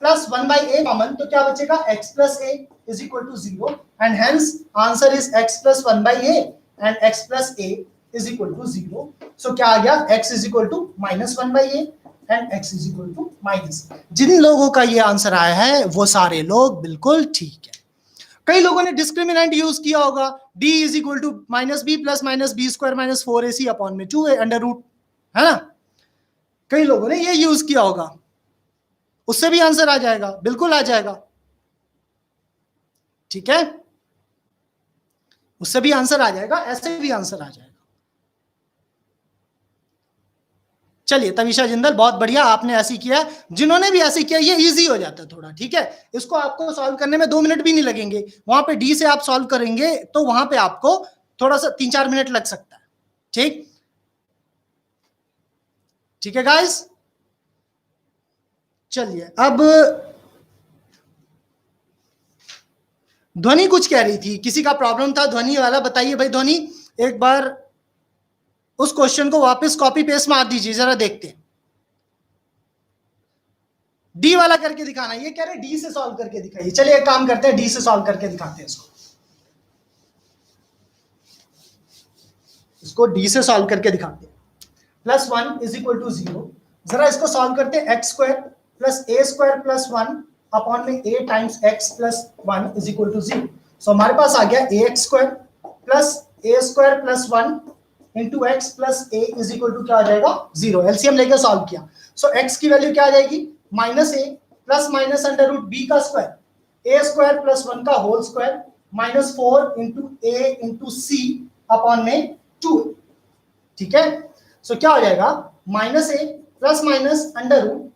+ 1/a common, तो क्या बचेगा? x + a = 0 and hence answer is x + 1/a and x + a = 0। सो क्या आ गया? x = -1/a एंड x = जिन लोगों का ये आंसर आया है वो सारे लोग बिल्कुल ठीक है। कई लोगों ने डिस्क्रिमिनेंट यूज किया होगा, d = -b + -b² - 4ac/2 √, है ना? कई लोगों ने ये यूज किया होगा, उससे भी आंसर आ जाएगा, बिल्कुल आ जाएगा। ठीक है, उससे भी आंसर आ जाएगा, ऐसे भी आंसर आ जाएगा। चलिए तविशा जिंदल, बहुत बढ़िया, आपने ऐसे किया। जिन्होंने भी ऐसे किया ये इजी हो जाता है थोड़ा। ठीक है, इसको आपको सॉल्व करने में 2 मिनट भी नहीं लगेंगे। वहां पे डी से आप सॉल्व करेंगे तो वहां पे आपको थोड़ा सा 3-4 मिनट लग सकता है। ठीक, ठीक है गाइस, चलिए अब ध्वनि कुछ कह रही थी, किसी का प्रॉब्लम था ध्वनि वाला, बताइए भाई ध्वनि, एक बार उस क्वेश्चन को वापस कॉपी पेस्ट मार दीजिए, जरा देखते हैं। डी वाला करके दिखाना, ये कह रहे डी से सॉल्व करके दिखाइए। चलिए एक काम करते हैं, डी से सॉल्व करके दिखाते हैं इसको डी से सॉल्व करके दिखाते हैं। प्लस 1 इज इक्वल टू 0, जरा इसको सॉल्व करते हैं। एक्स स्क्वायर प्लस ए स्क्वायर प्लस 1 अपॉन में a times x plus 1 is equal to 0। So हमारे पास आ गया a x square plus A square plus 1 into x plus a is equal to क्या आ जाएगा 0। एलसीएम लेकर सॉल्व किया, सो एक्स की वैल्यू क्या आ जाएगी minus a plus minus under root b का स्क्वायर ए स्क्वायर प्लस 1 का whole square minus 4 into a into c upon में 2। ठीक है, सो क्या हो जाएगा minus a plus minus under root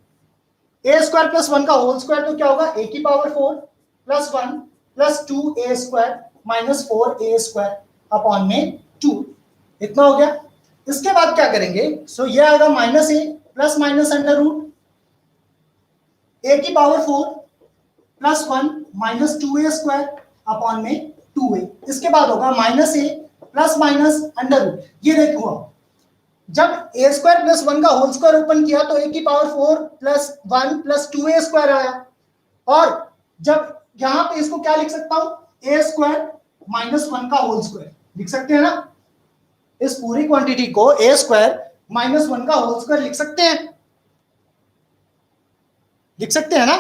a square plus 1 का होल स्क्वायर, तो क्या होगा ए की power 4 plus 1 plus 2 a square minus 4 a square upon में 2। इतना हो गया। इसके बाद क्या करेंगे, सो ये आएगा minus a plus minus under root ए की power 4 plus 1 minus 2 a square upon में 2a। इसके बाद होगा minus a plus minus under root, ये देखो जब ए स्क्वायर प्लस 1 का होल स्क्वायर ओपन किया तो ए की power 4 plus 1 plus 2a square आया, और जब यहां पे इसको क्या लिख सकता हूं ए स्क्वायर माइनस 1 का होल स्क्वायर लिख सकते हैं ना, इस पूरी क्वांटिटी को ए स्क्वायर माइनस 1 का होल स्क्वायर लिख सकते हैं, लिख सकते हैं ना,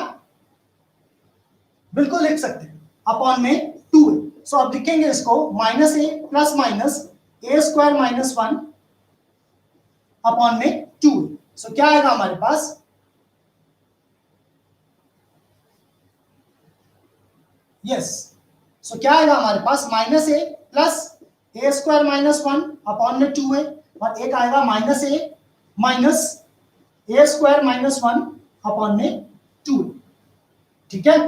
बिल्कुल लिख सकते हैं, अपॉन में 2a। सो अब लिखेंगे इसको minus a plus minus A square minus 1 upon में 2a। सो क्या आएगा हमारे पास, यस, सो क्या आएगा हमारे पास minus a plus A square minus 1 upon में 2a, और एक आएगा minus A square minus 1 upon में 2। ठीक है,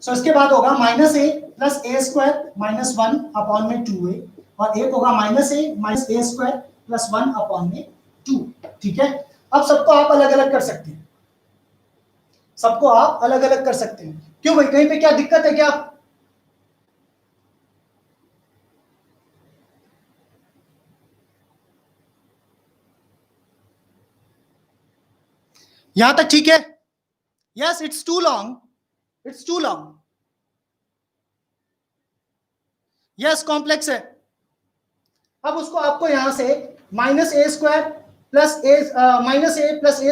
सो इसके बाद होगा minus a plus A square minus 1 upon में 2a, और एक होगा minus A square plus 1 upon में 2। ठीक है, अब सबको आप अलग अलग कर सकते हैं, सबको आप अलग अलग कर सकते हैं। क्यों भाई, कहीं पे क्या दिक्कत है क्या? यहां तक ठीक है? Yes, it's too long, it's too long, yes complex है। अब उसको आपको यहां से minus A square plus A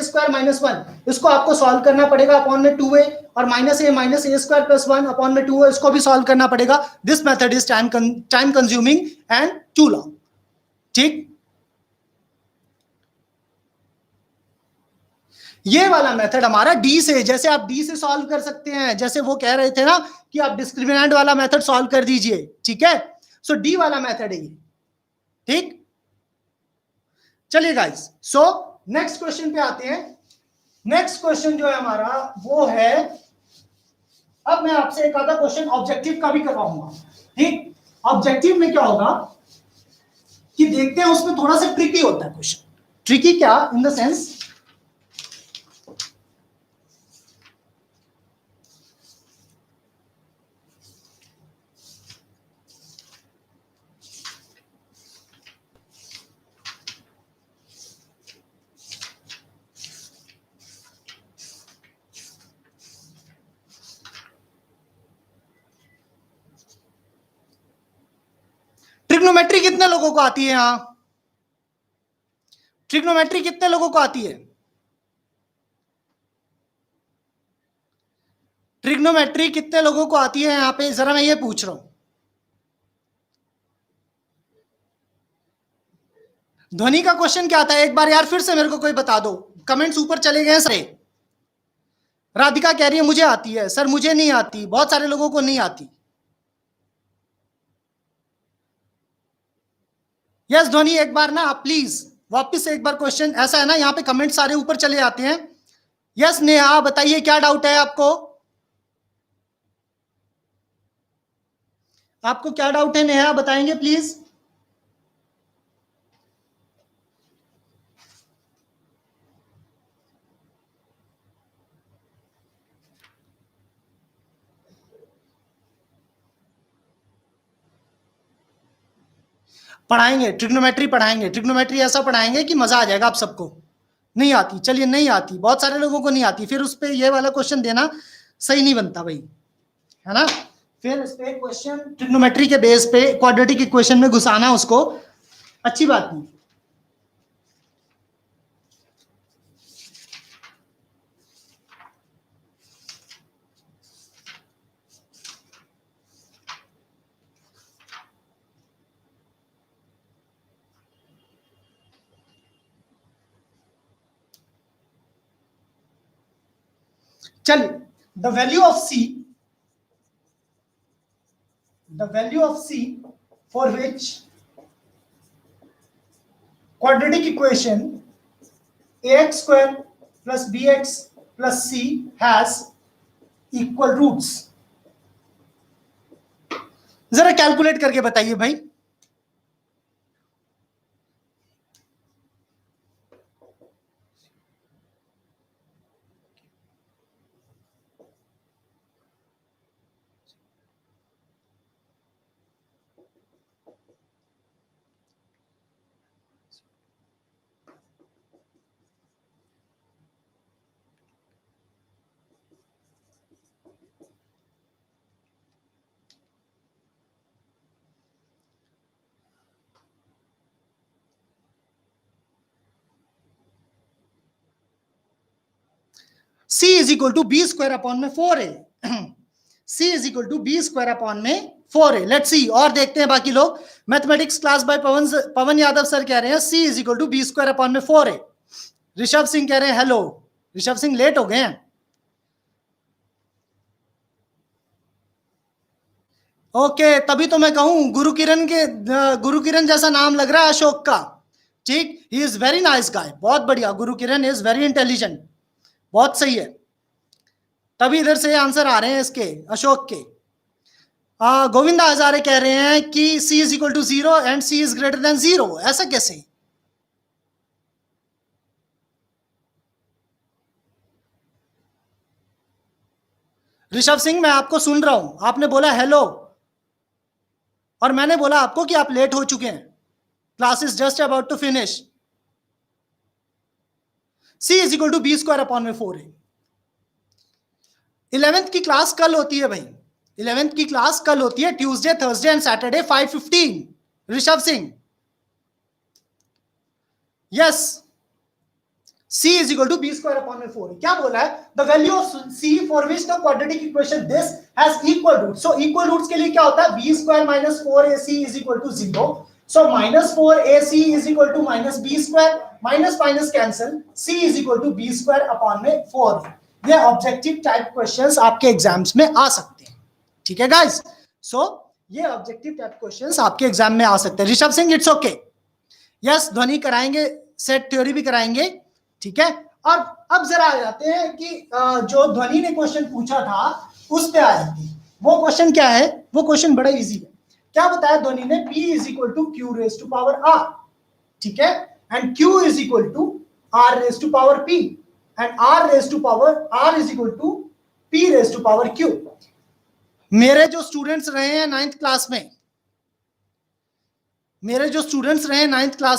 square minus 1, इसको आपको सॉल्व करना पड़ेगा अपॉन में 2a, और minus A square plus 1 upon में 2a, इसको भी सॉल्व करना पड़ेगा। This method is time consuming and too long. ठीक, ये वाला मेथड हमारा डी से, जैसे आप डी से सॉल्व कर सकते हैं, जैसे वो कह रहे थे ना कि आप डिस्क्रिमिनेंट वाला मेथड सॉल्व कर दीजिए। ठीक है, सो डी वाला मेथड है ये। ठीक, चलिए गाइस, सो नेक्स्ट क्वेश्चन पे आते हैं। नेक्स्ट क्वेश्चन जो है हमारा वो है, अब मैं आपसे एक आधा क्वेश्चन ऑब्जेक्टिव का भी करवाऊंगा। ठीक, ऑब्जेक्टिव में क्या होगा कि देखते हैं, उसमें थोड़ा सा ट्रिकी होता है क्वेश्चन। ट्रिकी क्या, इन द सेंस ट्रिग्नोमेट्री कितने लोगों को आती है? यहां ट्रिग्नोमेट्री कितने लोगों को आती है? ट्रिग्नोमेट्री कितने लोगों को आती है यहां पे, जरा मैं ये पूछ रहा हूं। ध्वनि का क्वेश्चन क्या था एक बार यार फिर से मेरे को कोई बता दो, कमेंट्स ऊपर चले गए सारे। राधिका कह रही है मुझे आती है सर, मुझे नहीं आती, बहुत सारे लोगों को नहीं आती। यस ध्वनि, एक बार ना आप प्लीज वापस से एक बार क्वेश्चन, ऐसा है ना यहाँ पे कमेंट सारे ऊपर चले आते हैं। यस नेहा, बताइए क्या डाउट है आपको, आपको क्या डाउट है नेहा, बताएंगे प्लीज। पढ़ाएंगे, ट्रिग्नोमेट्री पढ़ाएंगे, ट्रिग्नोमेट्री ऐसा पढ़ाएंगे कि मजा आ जाएगा आप सबको। नहीं आती, चलिए नहीं आती, बहुत सारे लोगों को नहीं आती, फिर उस पे ये वाला क्वेश्चन देना सही नहीं बनता भाई, है ना। फिर इस पे क्वेश्चन ट्रिग्नोमेट्री के बेस पे क्वाड्रेटिक इक्वेशन में घुसाना उसको अच्छी बात नहीं। चलिए, the value of C for which quadratic equation ax square plus bx plus c has equal roots, जरा कैलकुलेट करके बताइए भाई। c is equal to b square upon में 4a c is equal to b square upon में 4a। लेट्स सी, और देखते हैं बाकी लोग। मैथमेटिक्स क्लास बाय पवन यादव सर कह रहे हैं c is equal to b square upon में 4a। ऋषभ सिंह कह रहे हैं हेलो। ऋषभ सिंह लेट हो गए हैं। ओके, तभी तो मैं कहूं गुरु किरण जैसा नाम लग रहा है अशोक का। ठीक, he is very nice guy, बहुत बढ़िया। गुरु किरण इज वेरी इंटेलिजेंट, बहुत सही है। तभी इधर से आंसर आ रहे हैं इसके, अशोक के। गोविंदा हजारे कह रहे हैं कि c is equal to 0 and c is greater than 0। ऐसा कैसे? ऋषभ सिंह, मैं आपको सुन रहा हूं, आपने बोला हेलो और मैंने बोला आपको कि आप लेट हो चुके हैं, class is just about to finish. c is equal to B square upon में 4a। 11th की क्लास कल होती है भाई, 11th की क्लास कल होती है, Tuesday, Thursday and Saturday 5:15। Rishabh Singh, yes, c is equal to b square upon में 4। क्या बोला है? The value of c for which the quadratic equation this has equal roots। So equal roots के लिए क्या होता है? b square minus 4ac is equal to 0। So minus 4ac is equal to minus b square, minus minus cancel, c is equal to b square upon में 4। ये ऑब्जेक्टिव टाइप क्वेश्चंस आपके एग्जाम्स में आ सकते हैं, ठीक है गाइस। सो ये ऑब्जेक्टिव टाइप क्वेश्चंस आपके एग्जाम में आ सकते हैं। Rishabh Singh, it's okay, yes, ध्वनि कराएंगे, सेट थ्योरी भी कराएंगे, ठीक है। और अब जरा आ जाते हैं कि जो ध्वनि ने क्वेश्चन पूछा था उस पे आ जाते हैं। वो क्वेश्चन क्या है? वो क्वेश्चन बड़ा इजी है। क्या बताया ध्वनि ने? p is equal to q raise to power r, ठीक है, and q is equal to r raise to power p and r raise to power r is equal to p raise to power q। मेरे जो स्टूडेंट्स रहे हैं 9th क्लास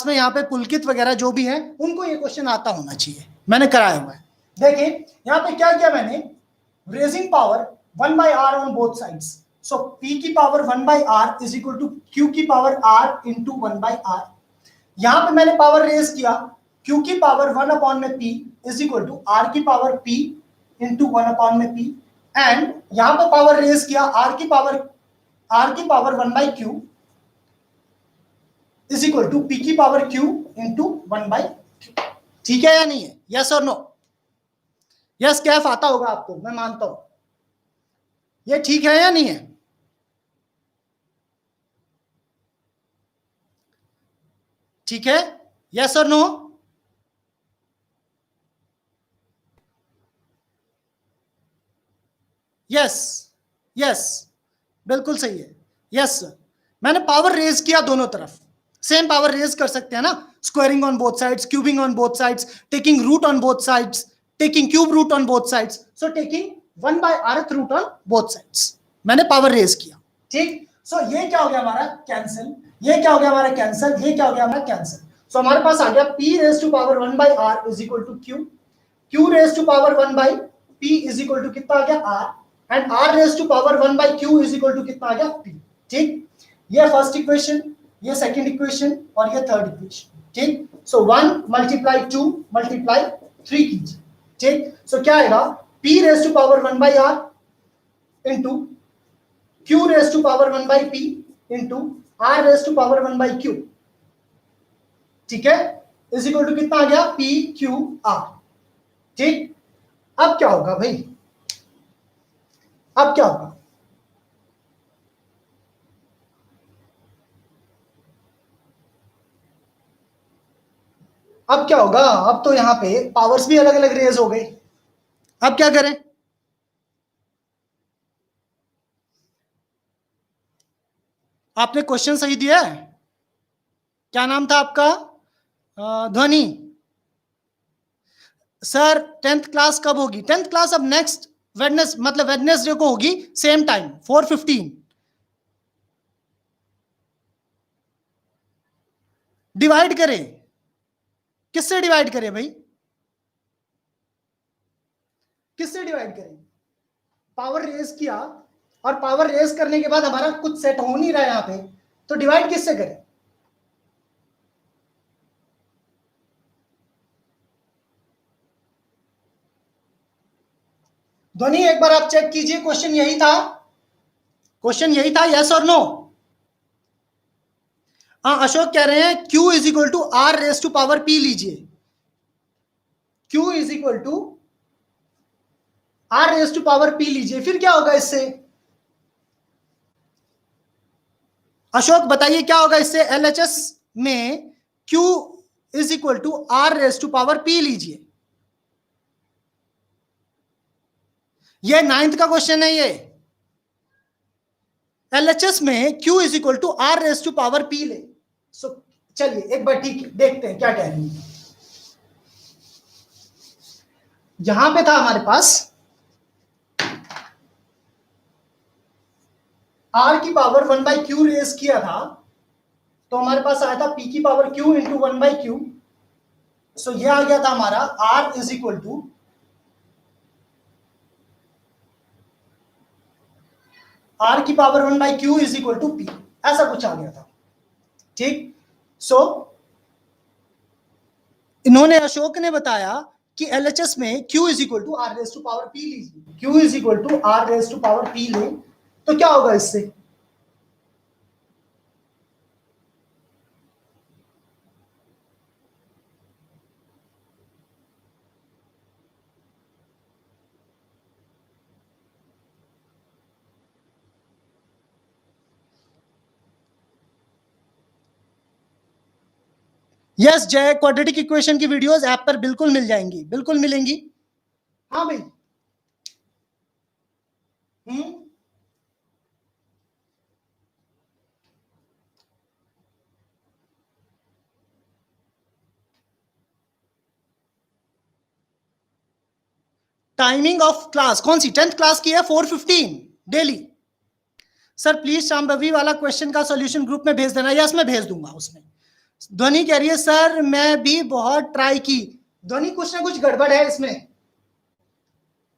में, यहाँ पे पुलकित वगैरह जो भी हैं, उनको ये क्वेश्चन आता होना चाहिए, मैंने कराया हुआ है। देखिए यहाँ पे क्या किया मैंने, raising power 1 by r on both sides. So p की power 1 by r is equal to q की power r into 1 by r। यहाँ पे मैंने पावर रेज किया, q की पावर 1 अपॉन में p is equal to r की पावर p इंटू 1 अपॉन में p, एंड यहाँ पे पावर रेज किया r की power 1 by q is equal to p की power q into 1 by q। ठीक है या नहीं है? यस और नो? यस, कैफ आता होगा आपको, मैं मानता हूं। ये ठीक है या नहीं है? ठीक है, यस और नो? यस, यस, बिल्कुल सही है, यस। मैंने पावर रेज किया दोनों तरफ, सेम पावर रेज कर सकते हैं ना, squaring on both sides, cubing on both sides, taking root on both sides, taking cube root on both sides, so taking 1 by rth root on both sides. मैंने पावर रेज किया, ठीक। सो ये क्या हो गया हमारा कैंसिल, ये क्या हो गया हमारा कैंसिल, ये क्या हो गया हमारा कैंसिल। सो हमारे पास आ गया p raise to power 1 by r is equal to q, q raise to power 1 by p is equal to कितना आ गया r, and r raise to power 1 by q is equal to कितना आ गया p। ठीक, ये फर्स्ट इक्वेशन, ये सेकंड इक्वेशन और ये थर्ड इक्वेशन। ठीक, सो 1 मल्टीप्लाई 2 मल्टीप्लाई 3 कीजिए। ठीक, सो क्या आएगा p raise to power 1 by r into q raise to power 1 by p into r raise to power 1 by q। ठीक है, इज इक्वल टू कितना आ गया p q r। ठीक, अब क्या होगा भाई, अब क्या होगा, अब क्या होगा, अब तो यहां पे पावर्स भी अलग अलग रेज हो गए। अब क्या करें, आपने क्वेश्चन सही दिया है, क्या नाम था आपका, ध्वनि। सर 10th क्लास कब होगी, 10th क्लास अब नेक्स्ट वेडनेसडे को होगी, सेम टाइम 4:15। डिवाइड करें, किससे डिवाइड करें भाई, किससे डिवाइड करें, पावर रेज किया और पावर रेज करने के बाद हमारा कुछ सेट हो नहीं रहा है यहां पे, तो डिवाइड किससे करें। ध्वनि एक बार आप चेक कीजिए, क्वेश्चन यही था, क्वेश्चन यही था, यस और नो। हाँ, अशोक कह रहे हैं Q is equal to R raise to power P लीजिए, Q is equal to R raise to power P लीजिए, फिर क्या होगा इससे, अशोक बताइए क्या होगा इससे, LHS में Q is equal to R raise to power P लीजिए, ये 9th का क्वेश्चन है ये। LHS में Q is equal to R raise to power P ले। सो चलिए एक बार ठीक है, देखते हैं क्या कह रही है। यहां पे था हमारे पास R की पावर 1 बाई क्यू रेस किया था, तो हमारे पास आया था P की power Q into 1 by q. So ये आ गया था हमारा R is equal to R की power 1 by Q is equal to P, ऐसा कुछ आ गया था। ठीक, सो इन्होंने, अशोक ने बताया कि LHS में Q is equal to R raise to power P लीजिए, Q is equal to R raise to power P ले, तो क्या होगा इससे, यस जय, क्वाड्रेटिक इक्वेशन की वीडियोस ऐप पर बिल्कुल मिल जाएंगी, बिल्कुल मिलेंगी। हाँ भाई, टाइमिंग ऑफ क्लास कौन सी, 10th क्लास की है, 4:15 डेली। सर प्लीज शांभवी वाला क्वेश्चन का सॉल्यूशन ग्रुप में भेज देना, यस मैं भेज दूंगा उसमें। ध्वनि कह रही है सर मैं भी बहुत ट्राई की, ध्वनि कुछ ना कुछ गड़बड़ है इसमें।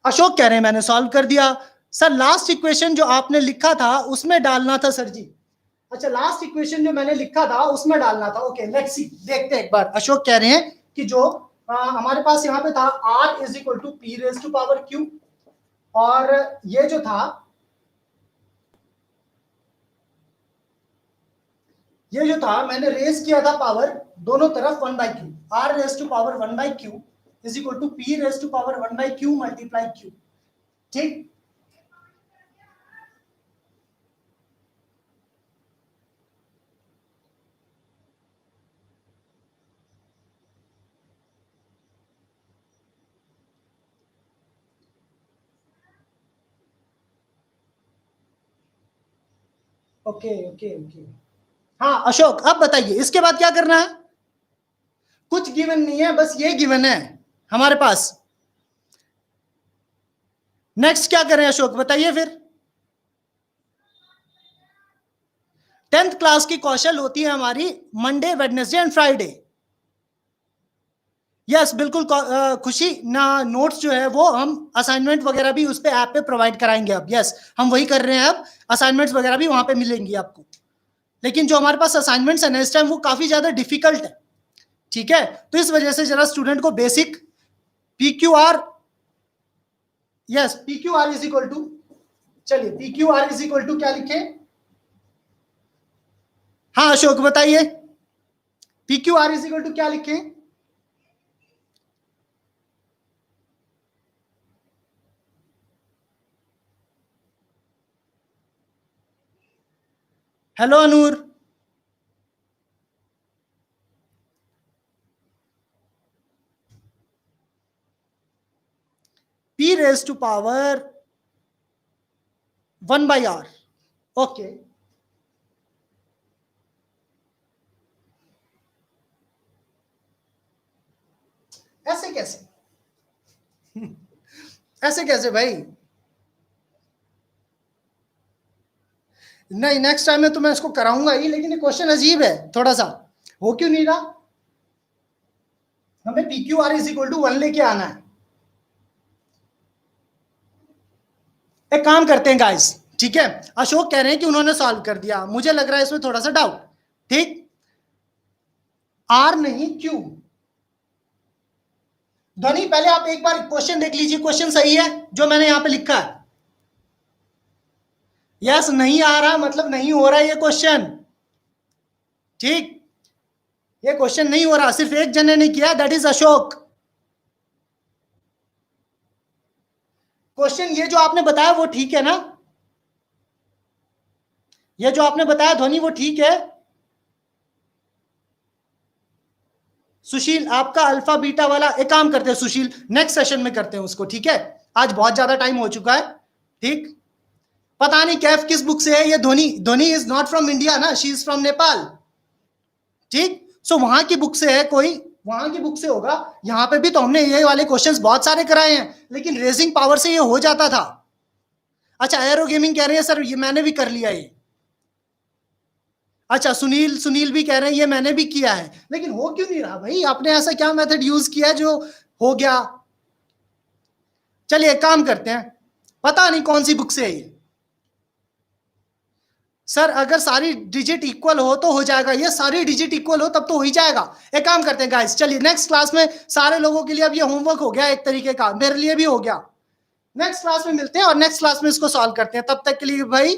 अशोक कह रहे हैं मैंने सॉल्व कर दिया। सर लास्ट इक्वेशन जो आपने लिखा था उसमें डालना था सर जी, अच्छा लास्ट इक्वेशन जो मैंने लिखा था उसमें डालना था, ओके लेट्स सी, देखते हैं एक बार। अशोक कह रहे हैं कि जो हमारे पास यहाँ पे था R is equal to P raise to power Q, और ये जो था, ये जो था मैंने रेज किया था पावर दोनों तरफ 1 by Q, R raise to power 1 by Q is equal to P raise to power 1 by Q multiply Q. ठीक, ओके ओके ओके, हाँ अशोक अब बताइए इसके बाद क्या करना है, कुछ गिवन नहीं है, बस ये गिवन है हमारे पास। नेक्स्ट क्या करें अशोक बताइए फिर, 10th क्लास की कौशल होती है हमारी Monday, Wednesday and Friday. Yes बिल्कुल खुशी ना, नोट्स जो है वो हम असाइनमेंट वगैरह भी उस पे ऐप पे प्रोवाइड कराएंगे अब। यस हम वही कर रहे हैं अब, असाइनमेंट्स वगैरह भी वहां पे मिलेंगी आपको। लेकिन जो हमारे पास असाइनमेंट्स है नेक्स्ट टाइम वो काफी ज्यादा डिफिकल्ट है, ठीक है। तो इस वजह से जरा स्टूडेंट को basic PQR, yes PQR is equal to, चलिए PQR इज इक्वल टू क्या लिखे? हाँ अशोक बताइए, PQR इज इक्वल टू क्या लिखे? Hello Anoor, P raised to power 1/r, okay. ऐसे कैसे? ऐसे कैसे भाई? नहीं नेक्स्ट टाइम में तो मैं इसको कराऊंगा ही, लेकिन ये क्वेश्चन अजीब है थोड़ा सा, हो क्यों नहीं रहा? हमें PQR इज इक्वल टू 1 लेके आना है। एक काम करते हैं गाइस, ठीक है। अशोक कह रहे हैं कि उन्होंने सॉल्व कर दिया, मुझे लग रहा है इसमें थोड़ा सा डाउट, ठीक। R नहीं Q। ध्वनि पहले आप एक बार क्वेश्चन देख लीजिए, क्वेश्चन सही है जो मैंने यहां पे लिखा है? यस नहीं आ रहा मतलब नहीं हो रहा ये क्वेश्चन, ठीक। ये क्वेश्चन नहीं हो रहा, सिर्फ एक जने ने किया, दैट इज अशोक। क्वेश्चन ये जो आपने बताया वो ठीक है ना? ये जो आपने बताया ध्वनि वो ठीक है? सुशील आपका अल्फा बीटा वाला, एक काम करते हैं सुशील, नेक्स्ट सेशन में करते हैं उसको, ठीक है। आज बहुत ज्यादा टाइम हो चुका है, ठीक। पता नहीं कैफ किस बुक से है ये ध्वनि, ध्वनि इज नॉट फ्रॉम इंडिया ना, शी इज फ्रॉम नेपाल, ठीक। सो वहां की बुक से है कोई, वहां की बुक से होगा। यहां पे भी तो हमने ये वाले क्वेश्चंस बहुत सारे कराए हैं, लेकिन रेजिंग पावर से ये हो जाता था। अच्छा एरो गेमिंग कह रहे हैं सर ये मैंने भी कर लिया ये। अच्छा सुनील भी कह रहे हैं ये मैंने भी किया है, लेकिन हो क्यों नहीं रहा भाई? आपने ऐसा क्या मेथड यूज किया जो हो गया? चलिए एक काम करते हैं, पता नहीं कौन सी बुक से है ये। सर अगर सारी डिजिट इक्वल हो तो हो जाएगा, ये सारी डिजिट इक्वल हो तब तो हो ही जाएगा। एक काम करते हैं गाइस, चलिए नेक्स्ट क्लास में सारे लोगों के लिए अब ये होमवर्क हो गया एक तरीके का, मेरे लिए भी हो गया। नेक्स्ट क्लास में मिलते हैं और नेक्स्ट क्लास में इसको सॉल्व करते हैं। तब तक के लिए भाई,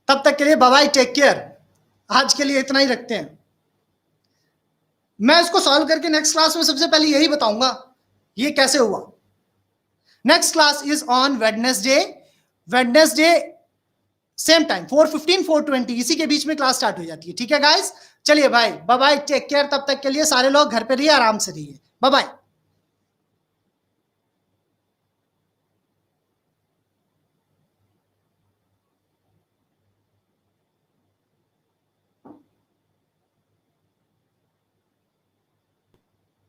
तब तक के लिए बाय बाय, टेक केयर। आज के लिए इतना ही रखते हैं। मैं इसको सॉल्व करके नेक्स्ट क्लास में सबसे पहले यही बताऊंगा ये कैसे हुआ। Next class is on Wednesday, Wednesday same time 4:15 4:20 इसी के बीच में क्लास स्टार्ट हो जाती है, ठीक है गाइस। चलिए भाई बाय बाय, टेक केयर। तब तक के लिए सारे लोग घर पे रहिए, आराम से रहिए, बाय बाय।